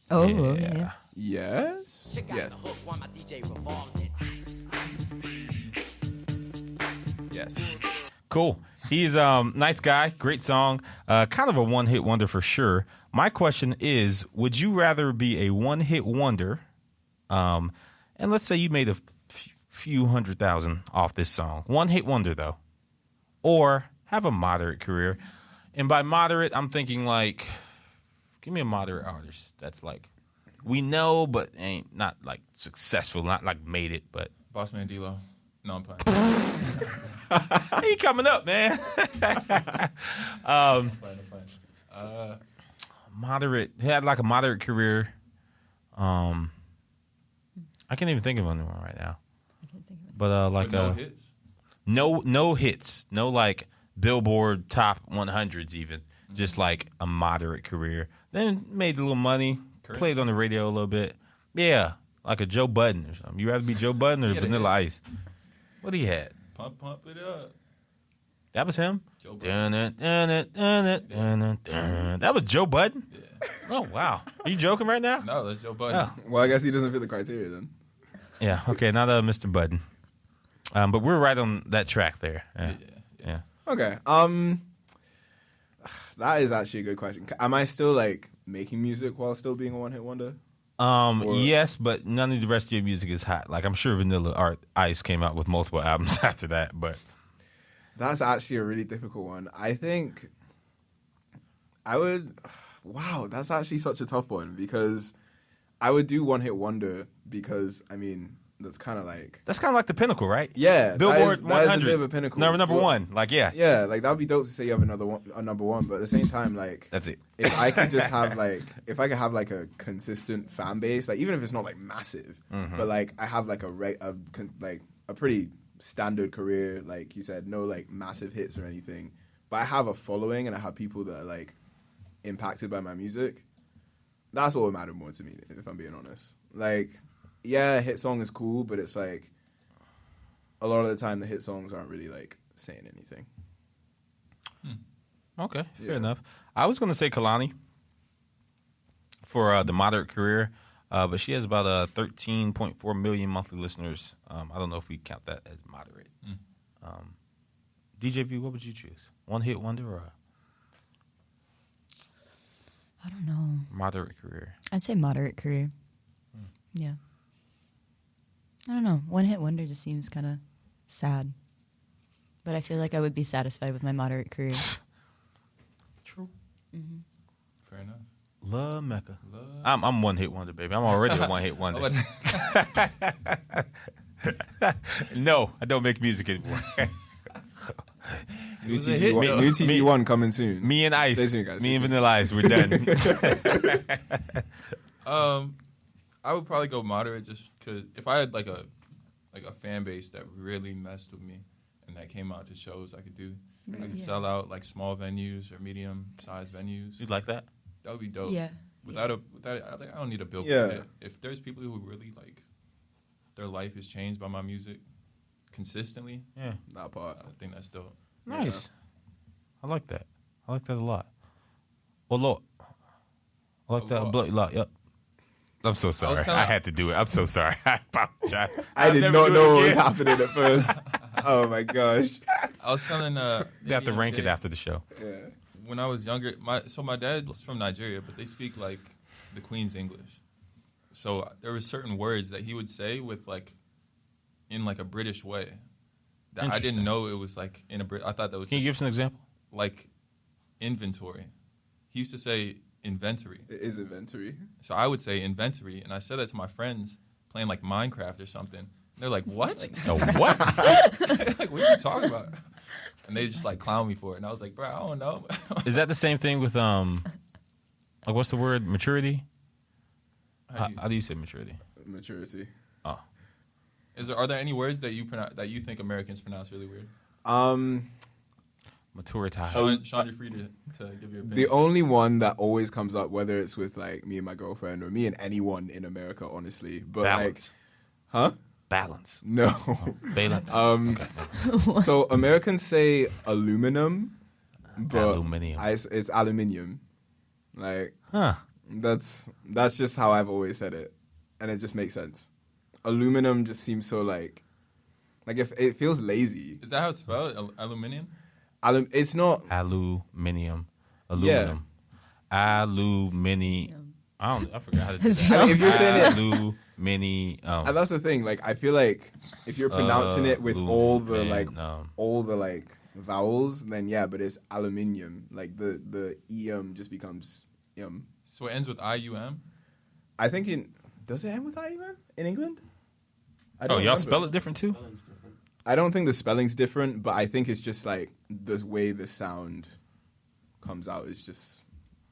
Oh, Yeah. yeah. Yes. Yes. Cool. He's nice guy, great song, kind of a one-hit wonder for sure. My question is, would you rather be a one-hit wonder, and let's say you made a few 100,000 off this song, one-hit wonder though, or have a moderate career? And by moderate, I'm thinking like, give me a moderate artist that's like, we know, but ain't not like successful, not like made it, but Boss Man D-Lo. No, I'm playing. he coming up, man. I'm playing. Moderate. He had like a moderate career. I can't even think of one right now. I can't think of it. But like no hits. no hits, no like Billboard top 100s even. Just like a moderate career. Then made a little money. Curse. Played on the radio a little bit. Yeah, like a Joe Budden or something. You rather be Joe Budden or He had a Vanilla hit. Ice? What he had? Pump it up. That was him. Joe Budden. That was Joe Budden. Yeah. Oh wow, are you joking right now? No, that's Joe Budden. Oh. Well, I guess he doesn't fit the criteria then. Yeah. Okay. Not Mr. Budden. But we're right on that track there. Yeah. Okay. That is actually a good question. Am I still like making music while still being a one-hit wonder? Or- Yes, but none of the rest of your music is hot. Like I'm sure Vanilla Ice came out with multiple albums after that, but That's actually a really difficult one. I think I would. Wow, that's actually such a tough one because I would do one hit wonder because I mean that's kind of like the pinnacle, right? yeah, Billboard that 100. is a bit of a pinnacle. Number But- one. Like yeah, Yeah, like that would be dope to say you have a number one, but at the same time, like that's it. if I could just have like if I could have like a consistent fan base, like even if it's not like massive, but like I have like a pretty standard career, like you said, no like massive hits or anything, but I have a following and I have people that are like impacted by my music. That's what would matter more to me, if I'm being honest. Like, yeah, a hit song is cool, but it's like a lot of the time the hit songs aren't really like saying anything. Okay, fair Yeah. enough. I was going to say Kalani for the moderate career, but she has about 13.4 million monthly listeners. I don't know if we count that as moderate. DJ V, what would you choose? One hit wonder or a I don't know. moderate career? I'd say moderate career. Yeah. I don't know. One hit wonder just seems kind of sad. But I feel like I would be satisfied with my moderate career. True. Fair enough. Love Mecca. Love. I'm one hit wonder, baby. I'm already a one hit wonder. No, I don't make music anymore. New was a hit, TG1, though. new TG1 coming soon. Me and Ice. Stay tuned, guys. Me Stay and tuned. Vanilla Ice, we're done. I would probably go moderate just because if I had like a fan base that really messed with me and that came out to shows I could do, I could Yeah. sell out like small venues or medium sized venues. You'd like that? That would be dope. Yeah. Without I don't need a billboard Yeah. hit. If there's people who really like their life is changed by my music consistently, Yeah. That part. I think that's dope. Nice. I like that. I like that a lot. A lot. I like that a lot. Yep. I'm so sorry. telling- I had to do it. I'm so sorry. I apologize. I I'll did never not do it know what was again. happening at first. Oh my gosh. I was telling You have to rank it ADMK, after the show. Yeah. when I was younger, my dad's from Nigeria, but they speak like the Queen's English. So there were certain words that he would say with like in like a British way that I Interesting. didn't know it was like in a Brit. I thought that was Can you give us an example? like inventory. He used to say inventory. It is inventory. So I would say inventory, and I said that to my friends playing like Minecraft or something. And they're like, "What? Oh, what? Like, what are you talking about?" And they just like clown me for it, and I was like, "Bro, I don't know." Is that the same thing with like what's the word? Maturity? How do you say maturity? Maturity. Oh, Are there any words that that you think Americans pronounce really weird? maturitize. Sean, you're free to give your opinion. The only one that always comes up, whether it's with like me and my girlfriend or me and anyone in America, honestly. But Balance. like, huh? Balance. No. Valence. So Americans say aluminum, but Aluminium. it's aluminium. Like, Huh. That's just how I've always said it, and it just makes sense. Aluminum just seems so like if it feels lazy. Is that how it's spelled? Aluminium? It's not. Aluminum. Aluminum. Aluminium. I forgot how to do that. I mean, if you're saying it, Aluminium. and that's the thing. Like, I feel like if you're pronouncing it with all the vowels, then yeah. But it's aluminium. Like the just becomes So it ends with IUM? I think does it end with IUM in England? I Oh, don't y'all remember. spell it different too? I don't think the spelling's different, but I think it's just like the way the sound comes out is just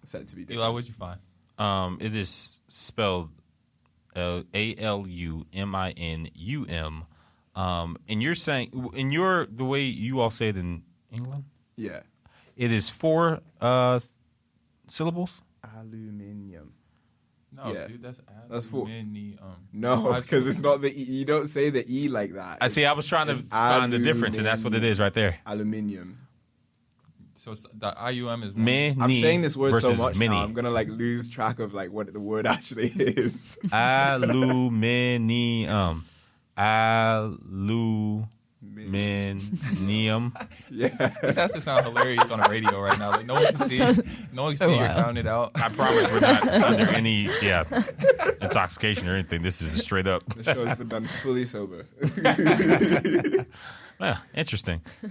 said to be different. Eli, what'd you find? It is spelled Aluminum. And you're saying the way you all say it in England, Yeah. it is 4 syllables. Aluminium. No, Yeah. dude, that's That's full. aluminium. No, because it's not the E. You don't say the E like that. I see. I was trying to It's find the difference, and that's what it is right there. Aluminium. So the IUM is one. Many. I'm saying this word so versus much many. now, I'm gonna like lose track of like what the word actually is. Aluminium. Aluminium. Yeah. This has to sound hilarious on the radio right now. Like no one can see. No one can see you're counting it out. I promise we're not under any intoxication or anything. This is straight up. The show has been done fully sober. Yeah, interesting. Do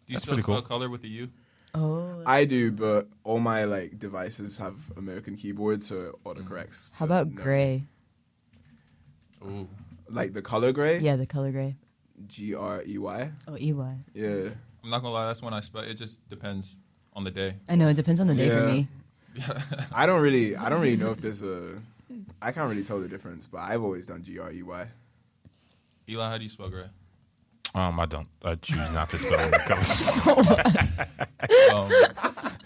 you That's still pretty spell cool. color with the U? Oh. I do, but all my like devices have American keyboards, so it autocorrects. How to about no. gray? Ooh. Like the color gray? Yeah, the color gray. Grey. Oh, EY. Yeah. I'm not gonna lie, that's when I spell. It just depends on the day. I know, it depends on the day for Yeah. me. I don't really know if there's I can't really tell the difference, but I've always done Grey. Eli, how do you spell gray? I don't. I choose not to spell the colors.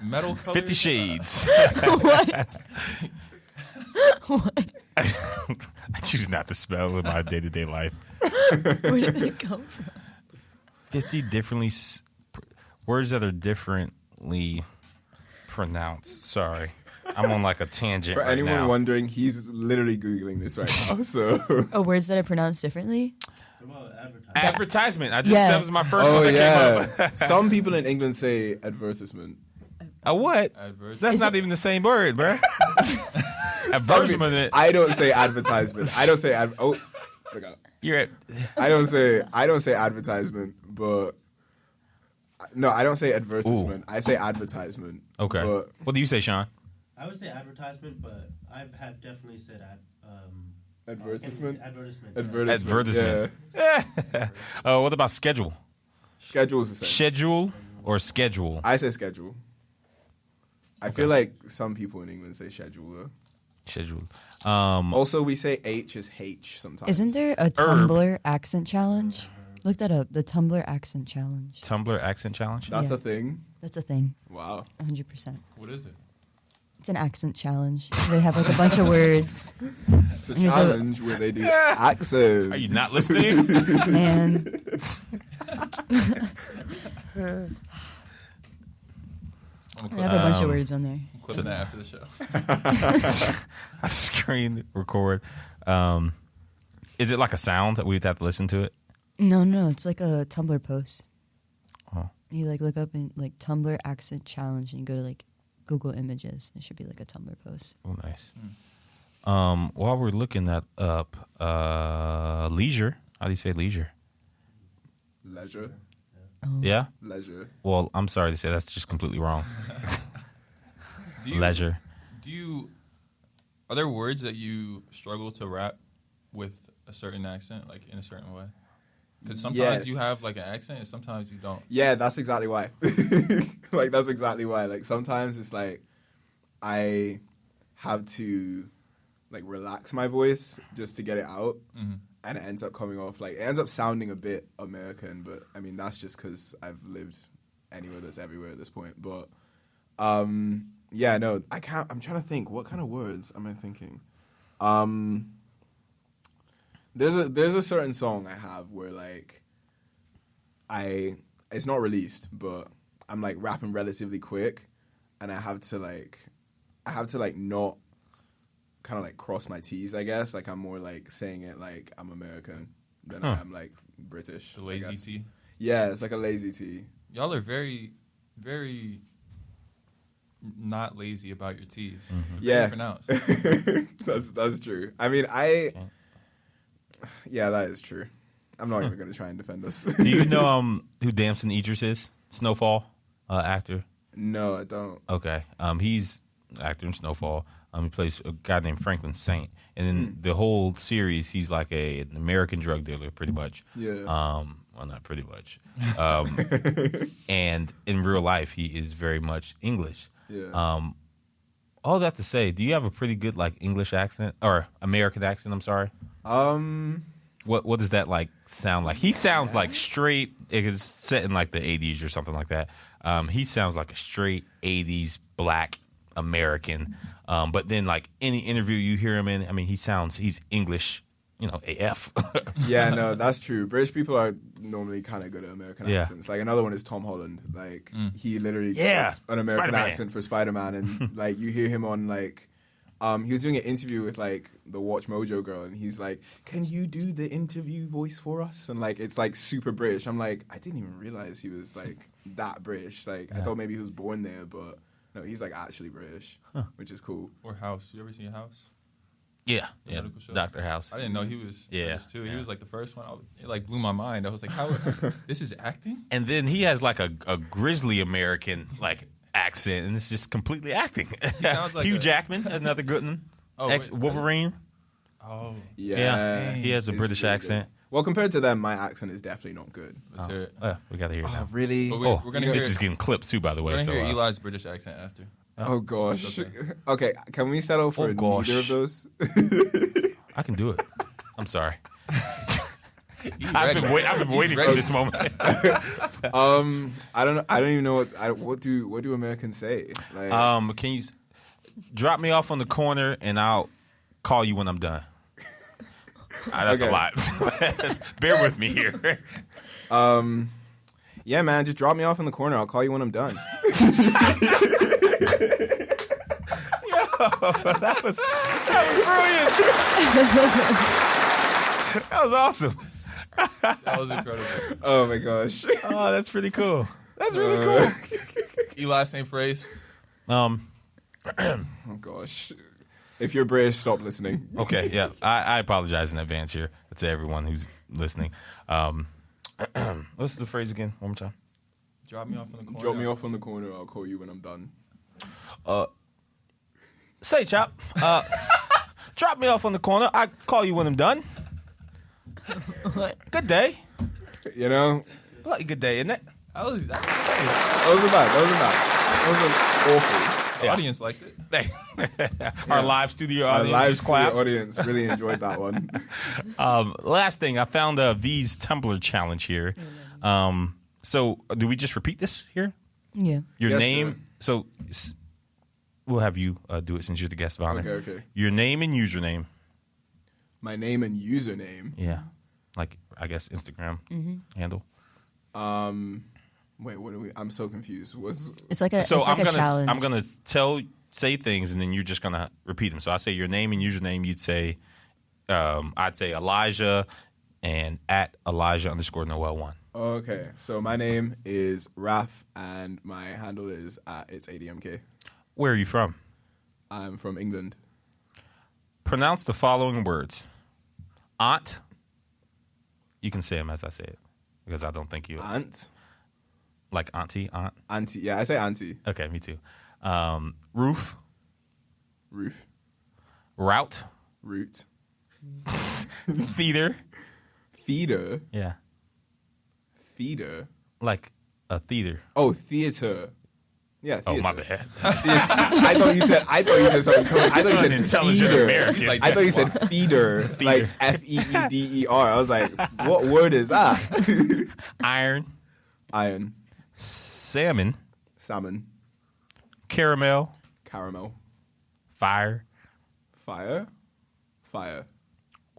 Metal color. 50 Shades. What? What? I choose not to spell in my day-to-day life. Where did it come from? 50 differently words that are differently pronounced. Sorry, I'm on like a tangent For right anyone now. wondering, he's literally Googling this right now. So Oh, words that are pronounced differently? Well, advertising. Advertisement. Yeah. That was my first oh one that came yeah. up. Some people in England say advertisement. A what? Adverse. That's Is not it- even the same word, bruh. Some people- Advertisement. I don't say advertisement. I don't say look out. You're at. I don't say advertisement, but no, I don't say advertisement. I say advertisement. Okay. But What do you say, Sean? I would say advertisement, but I have definitely said advertisement. advertisement. Advertisement. Advertisement. Yeah. Oh, what about schedule? Schedule is the same. Schedule or schedule? I say schedule. I feel like some people in England say schedule though. Schedule. Also, we say H is H sometimes. Isn't there a Tumblr accent challenge? Look that up. The Tumblr accent challenge. Tumblr accent challenge. That's Yeah. a thing. That's a thing. Wow. 100%. What is it? It's an accent challenge. They have like a bunch of words. It's a There's a- challenge where they do accents. Are you not listening? And I'm they have a bunch of words on there. clipping that after the show. I screen record. Is it like a sound that we'd have to listen to it? No, it's like a Tumblr post. Oh. You like look up in like Tumblr accent challenge and you go to like Google Images. It should be like a Tumblr post. Oh, nice. While we're looking that up, leisure. How do you say leisure? Leisure. Oh. Yeah? Leisure. Well, I'm sorry to say that's just completely wrong. Do you, Leisure. Are there words that you struggle to rap with a certain accent, like in a certain way? Because sometimes you have like an accent and sometimes you don't. Yeah, that's exactly why. Like, that's exactly why. Like, sometimes it's like I have to like relax my voice just to get it out. Mm-hmm. And it ends up coming off like, it ends up sounding a bit American, but I mean, that's just because I've lived anywhere that's everywhere at this point. But yeah, no, I can't. I'm trying to think. What kind of words am I thinking? There's a certain song I have where like it's not released, but I'm like rapping relatively quick, and I have to like not kind of like cross my T's, I guess. Like I'm more like saying it like I'm American than I am like British. The lazy T. Yeah, it's like a lazy T. Y'all are very, very not lazy about your T's. It's very pronounced. That's true. I mean, yeah, that is true. I'm not even going to try and defend us. Do you know who Damson Idris is? Snowfall actor. No, I don't. Okay. He's an actor in Snowfall. He plays a guy named Franklin Saint, and then the whole series, he's like an American drug dealer, pretty much. Yeah. Well, not pretty much. And in real life, he is very much English. Yeah. All that to say, do you have a pretty good like English accent or American accent? I'm sorry. What does that like sound like? He sounds like straight. It is set in like the 80s or something like that. He sounds like a straight 80s black American. But then like any interview you hear him in, I mean, he's English, AF. Yeah, no, that's true. British people are normally kind of good at American accents. Like another one is Tom Holland. Like he literally does an American Spider-Man. accent for Spider-Man, and like you hear him on like. He was doing an interview with like the Watch Mojo girl, and he's like, "Can you do the interview voice for us?" And like it's like super British. I'm like, I didn't even realize he was like that British. Like I thought maybe he was born there, but no, he's like actually British, which is cool. Or House. You ever seen House? Yeah, medical show? Dr. House. I didn't know he was British too. Yeah. He was like the first one. It like blew my mind. I was like, how? This is acting? And then he has like a grizzly American like accent, and it's just completely acting. He sounds like Hugh Jackman, another good one. Oh, Wolverine. Oh, Yeah, he has a he's British really accent. good. Well, compared to them, my accent is definitely not good. let's hear it. We got to hear it now. Really? But we're gonna this hear, is getting clipped too, by the way. we're gonna So hear Eli's British accent after. Oh gosh. Okay. Okay, can we settle for gosh. neither of those? I can do it. I'm sorry. He's I've ready. been waiting for ready. this moment. I don't know. I don't even know what do Americans say? Like, Can you drop me off on the corner and I'll call you when I'm done? That's a Okay. lot. Bear with me here. yeah, man, just drop me off in the corner. I'll call you when I'm done. That was brilliant. That was awesome. That was incredible. Oh my gosh. Oh, that's pretty cool. That's really cool. Eli, same phrase. Oh gosh. If you're British, stop listening. Okay, yeah. I apologize in advance here to everyone who's listening. What's the phrase again? One more time. Drop me off in the corner. Drop me off on the corner. I'll call you when I'm done. Say, Chop. Drop me off on the corner. I'll call you when I'm done. Good day. You know, Bloody good day, isn't it? That was that wasn't bad. That wasn't awful. the audience liked it. Our live studio Our audience live just studio clapped. audience really enjoyed that one. Last thing, I found V's Tumblr challenge here. So do we just repeat this here? Yeah. Your Yes, name. So we'll have you do it since you're the guest of honor. Okay. Your name and username. My name and username. Yeah. Like, I guess, Instagram handle. Wait, what are we? I'm so confused. It's like a So it's like a challenge. I'm gonna say things, and then you're just gonna repeat them. So I say your name and username. You'd say, I'd say Elijah, and at Elijah_Noel1. Okay, so my name is Raf, and my handle is it's ADMK. Where are you from? I'm from England. Pronounce the following words. Aunt. You can say them as I say it, because I don't think you Aunt, like auntie, aunt. auntie. Yeah, I say auntie. Okay, me too. Roof, Roof, route, root, theater. feeder, Yeah, feeder. like a theater. Oh, theater. Yeah, Oh, theater. my bad. Theater. I thought you said something. Totally, I thought you An said intelligent feeder. American. Like, I thought you said feeder, like FEEDER. I was like, what word is that? Iron, Iron, salmon, salmon, caramel, caramel, fire, fire,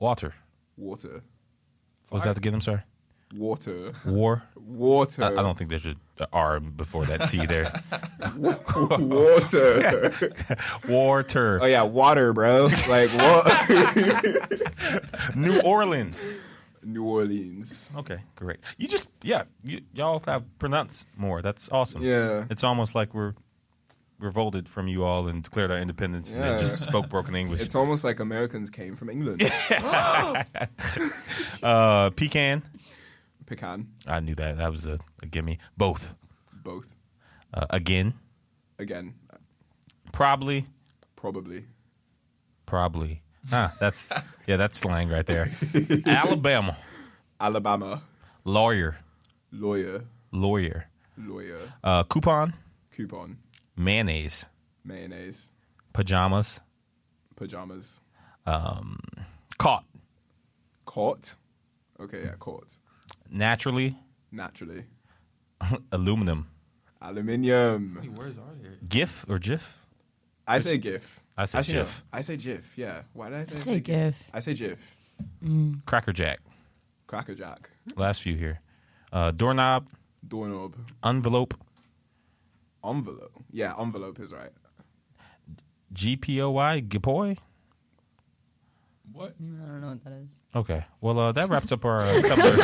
water. water. Was that the get? I'm sorry. Water. War. Water. I don't think there's an R before that T there. Water. Water. Oh yeah, water, bro. Like what? New Orleans. New Orleans. Okay, great. Y'all have pronounced more. That's awesome. Yeah. It's almost like we're revolted from you all and declared our independence and then Yeah. just spoke broken English. It's almost like Americans came from England. Pecan. Pecan. I knew that. That was a gimme. Both. Both. Again. Again. Probably. Probably. That's slang right there. Alabama. Alabama. Lawyer. Lawyer. Coupon. Coupon. Mayonnaise. Pajamas. Caught. Caught. Okay, yeah, caught. Naturally. Aluminum. Aluminium. How many words are there? GIF or GIF? I say GIF. I say Actually, GIF. No, I say GIF, yeah. Why did I say, I say GIF. I say GIF. Cracker Jack. Cracker Jack. Last few here. Doorknob. Doorknob. Envelope. Envelope. Yeah, envelope is right. GPOY. Gipoy. What? I don't know what that is. Okay. Well, that wraps up our Tumblr.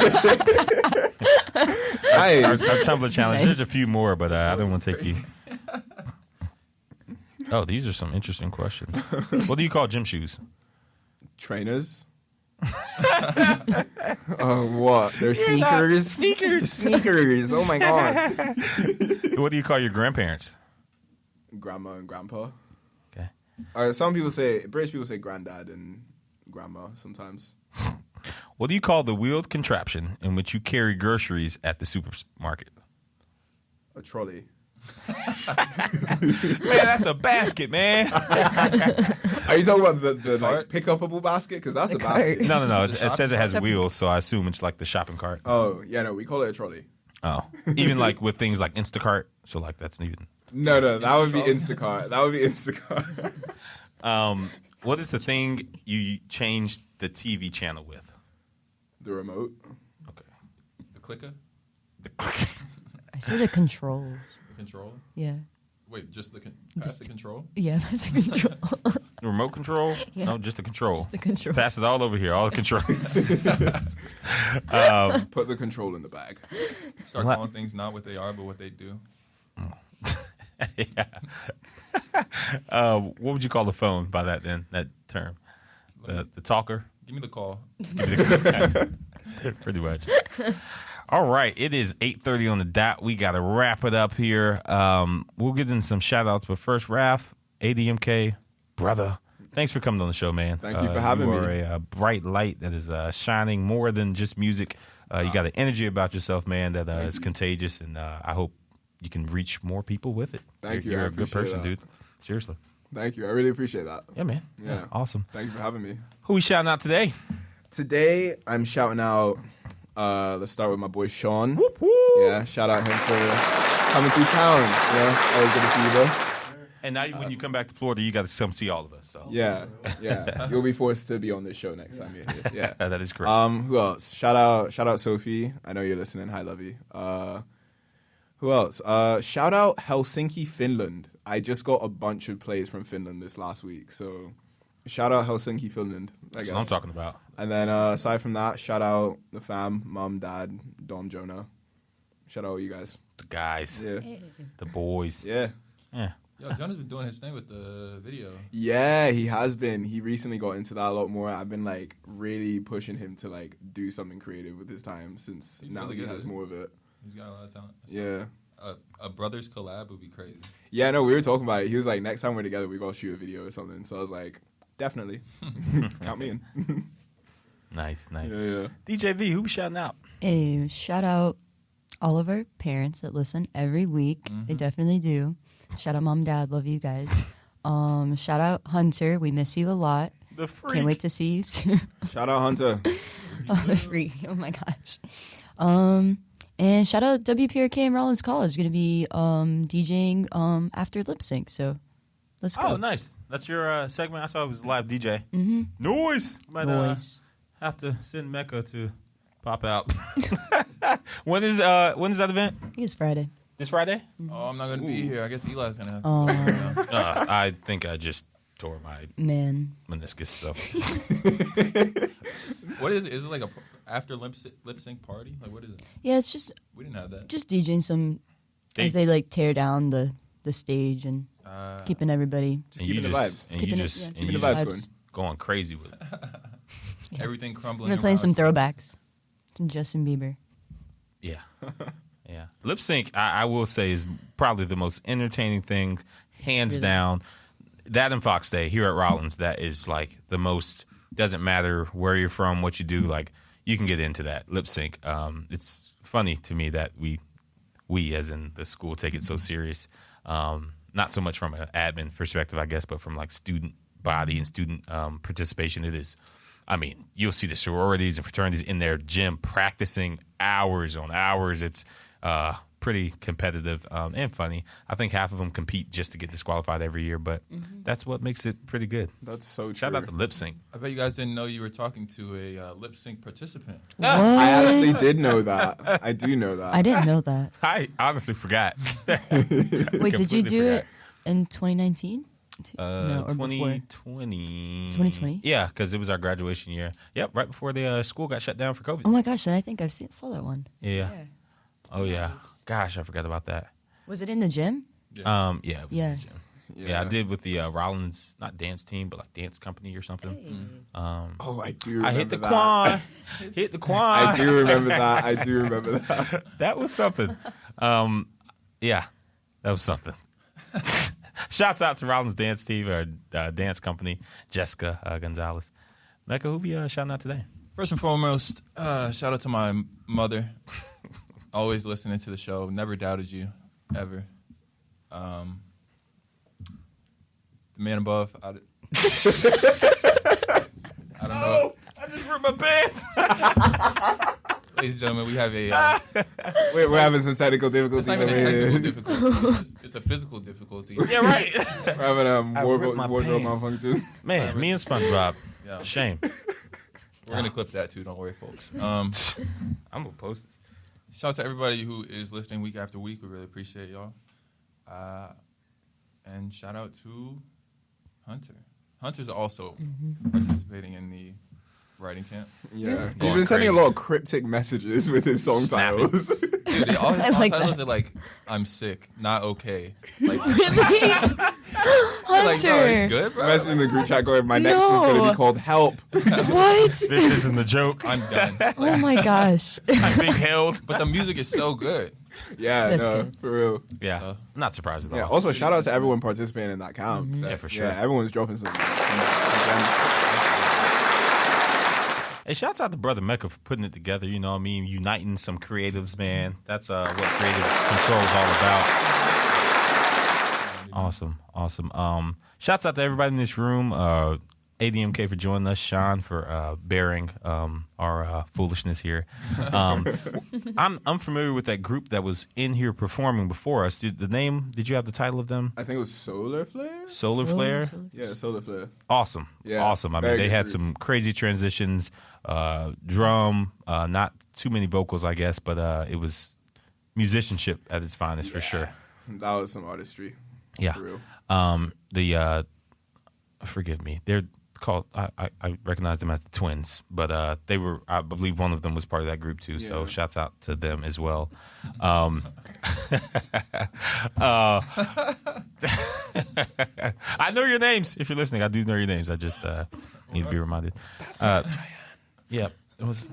Nice. Our Tumblr challenge. Nice. There's a few more, but I don't want to take you. Oh, these are some interesting questions. What do you call gym shoes? Trainers. Oh, what? They're sneakers? Sneakers. Oh, my God. What do you call your grandparents? Grandma and grandpa. Okay. Some people say, British people say granddad and grandma sometimes. What do you call the wheeled contraption in which you carry groceries at the supermarket? A trolley. Man, that's a basket, man. Are you talking about the like pick-upable basket? Because that's the cart. basket. No. It says it has wheels, so I assume it's like the shopping cart. Oh, yeah, no, we call it a trolley. Oh, even like with things like Instacart. So like that's even. No, that would be Instacart. What is the thing you changed the TV channel with? The remote. Okay. The clicker? I say the controls. The control? Yeah. Wait, just pass the control? Yeah, that's the control. The remote control? Yeah. No, just the control. Just the control. Pass it all over here, all the controls. Put the control in the bag. Start calling things not what they are, but what they do. Yeah. What would you call the phone by that then? That term, the talker. Give me the call. Pretty much. All right, it is 8:30 on the dot. We got to wrap it up here. We'll get in some shout outs, but first, Raph, ADMK, brother, thanks for coming on the show, man. Thank you for having me. You are a bright light that is shining more than just music. You got an energy about yourself, man, that is contagious, and I hope you can reach more people with it. Thank you. You're I a good appreciate person, that. dude. Seriously. Thank you. I really appreciate that. Yeah, man. Yeah. Awesome. Thank you for having me. Who we shouting out today? Today, I'm shouting out, let's start with my boy Sean. Whoop, whoop. Yeah, shout out him for coming through town. Yeah, always good to see you, bro. And now when you come back to Florida, you got to come see all of us. So. Yeah. You'll be forced to be on this show next time you're here. Yeah. That is correct. Who else? Shout out Sophie. I know you're listening. Hi, lovey. Who else? Shout out Helsinki, Finland. I just got a bunch of plays from Finland this last week. So shout out Helsinki, Finland. I That's guess. what I'm talking about. And then aside from that, shout out the fam, mom, dad, Dom, Jonah. Shout out you guys. The guys. Yeah. The boys. Yeah. Yeah. Yo, Jonah's been doing his thing with the video. Yeah, he has been. He recently got into that a lot more. I've been like really pushing him to like do something creative with his time since He's now really he good at has it. more of it. He's got a lot of talent. Yeah. A brothers collab would be crazy. Yeah, no, we were talking about it. He was like, next time we're together, we gotta shoot a video or something. So I was like, definitely. Count me in. Nice. Yeah. DJ V, who we shouting out? Hey, shout out all of our parents that listen every week. They definitely do. Shout out mom, dad, love you guys. Shout out Hunter, we miss you a lot. The freak. Can't wait to see you soon. Shout out Hunter. Oh, the freak. Oh my gosh. And shout out WPRK and Rollins College. Going to be DJing after lip sync. So let's go. Oh, nice. That's your segment. I saw it was live DJ. Mm-hmm. Noise. Might Noise. have to send Mecca to Pop out. When is that event? I think it's Friday. This Friday? Oh, I'm not gonna be here. I guess Eli's gonna have to. Oh. Go now. I think I just tore my Man. meniscus. So What is it? Is it like a after lip sync party? Like what is it? Yeah, it's just We didn't have that. DJing some as they like tear down the stage and keeping everybody Just keeping the vibes. And Keeping you it- just yeah, and keeping you the vibes just going. going crazy with it. Everything crumbling. We're playing some around. throwbacks. Some Justin Bieber. Yeah. Yeah. Lip sync, I will say, is probably the most entertaining thing, hands really- down. That and Fox Day here at Rollins, that is like the most, doesn't matter where you're from, what you do, like you can get into that lip sync. It's funny to me that we as in the school take it so serious. Not so much from an admin perspective, I guess, but from like student body and student participation. It is, I mean, you'll see the sororities and fraternities in their gym practicing hours on hours. It's pretty competitive and funny. I think half of them compete just to get disqualified every year, but that's what makes it pretty good. That's so true. Shout out to lip sync. I bet you guys didn't know you were talking to a lip sync participant. I actually did know that. I do know that. I didn't know that. I honestly forgot. Wait, did you Completely do it forgot. in 2019? No, or before? 2020. 2020? Yeah, because it was our graduation year. Yep, right before the school got shut down for COVID. Oh my gosh, then I think saw that one. Yeah. Oh yeah. Nice. Gosh, I forgot about that. Was it in the gym? Yeah. It was in Yeah. the gym. Yeah, I did with the Rollins, not dance team, but like dance company or something. Oh, I do remember I hit the that. quan. Hit the quan. I do remember that. I do remember that. That was something. Yeah, that was something. Shouts out to Rollins dance team or dance company, Jessica Gonzalez. Mecca, who be shouting out today? First and foremost, shout out to my mother. Always listening to the show. Never doubted you, ever. The man above. I don't know. I just ripped my pants. Ladies and gentlemen, we have a. We're having some technical difficulties It's not over even a technical here. difficulty. It's a physical difficulty. Yeah, right. We're having I ripped my wardrobe pants. malfunction. Man, me and SpongeBob. Yeah. Shame. We're gonna clip that too. Don't worry, folks. I'm gonna post this. Shout out to everybody who is listening week after week. We really appreciate y'all. And shout out to Hunter. Hunter's also participating in the writing camp. Yeah, he's Going been sending a crazy. lot of cryptic messages with his song Snappy. titles. Dude, all his I like titles that. are like, "I'm sick, not okay." Like, Really? like, no, Hunter. you good, bro? Messaging in the group chat going, my next one's going to No. be called Help. What? This isn't the joke. I'm done. Oh my gosh. I'm being held. But the music is so good. Yeah, That's no, good. for real. Yeah, So- I'm not surprised at all. Yeah, also shout out to everyone participating in that camp. Yeah, for sure. Yeah, everyone's dropping some gems. Hey, shouts out to Brother Mecca for putting it together. You know what I mean? Uniting some creatives, man. That's what creative control is all about. Awesome. Shouts out to everybody in this room. ADMK for joining us. Sean for bearing our foolishness here. I'm familiar with that group that was in here performing before us. Did you have the title of them? I think it was Solar Flare? Solar Flare? Yeah, Solar Flare. Awesome. Yeah, Awesome. I mean, very they good had group. some crazy transitions, drum, not too many vocals, I guess, but it was musicianship at its finest for sure. That was some artistry. Yeah. For real. Forgive me. They're called, I recognize them as the Twins, but they were, I believe one of them was part of that group too. So Yeah. shouts out to them as well. I know your names. If you're listening, I do know your names. I just need to be reminded. Yeah. It was.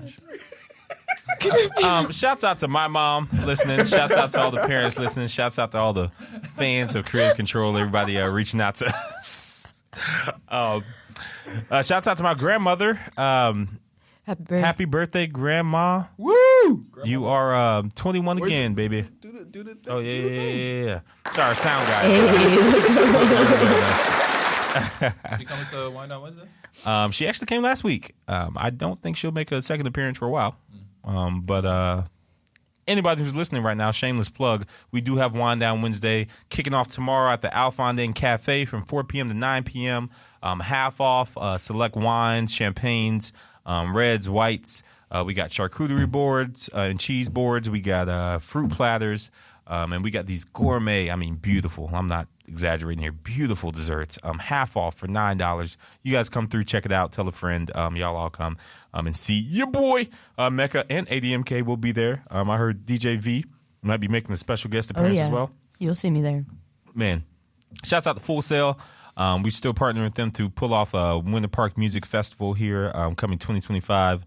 Shouts out to my mom listening. Shouts out to all the parents listening. Shouts out to all the fans of Creative Control. Everybody reaching out to us. Shouts out to my grandmother. Happy birthday. Happy birthday, Grandma. Woo! You are 21 Where's again, it? baby. Do the Oh, do the yeah. thing. Sorry, our sound guy. Hey, let's go. She coming to Wind Down Wednesday? She actually came last week. I don't think she'll make a second appearance for a while. But anybody who's listening right now, shameless plug, we do have Wind Down Wednesday kicking off tomorrow at the Alfondine Cafe from 4 p.m. to 9 p.m. Half off, select wines, champagnes, reds, whites, We got charcuterie boards and cheese boards. We got fruit platters. And we got these gourmet, I mean, beautiful. I'm not exaggerating here. Beautiful desserts. Half off for $9. You guys come through, check it out. Tell a friend. Y'all all come and see your boy Mecca and ADMK will be there. I heard DJ V might be making a special guest appearance as well. You'll see me there. Man, shouts out to Full Sail. We still partnering with them to pull off a Winter Park Music Festival here coming 2025.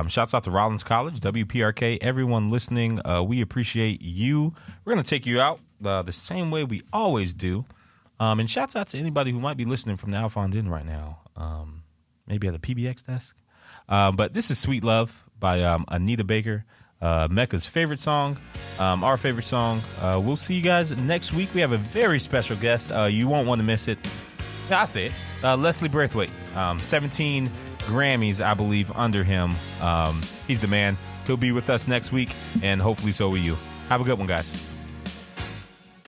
Shouts out to Rollins College, WPRK, everyone listening. We appreciate you. We're going to take you out the same way we always do. And shouts out to anybody who might be listening from the Alphond Inn right now, maybe at the PBX desk. But this is Sweet Love by Anita Baker, Mecca's favorite song, our favorite song. We'll see you guys next week. We have a very special guest. You won't want to miss it. I'll say it. Leslie Braithwaite, 17 Grammys, I believe, under him. He's the man. He'll be with us next week, and hopefully so will you. Have a good one, guys.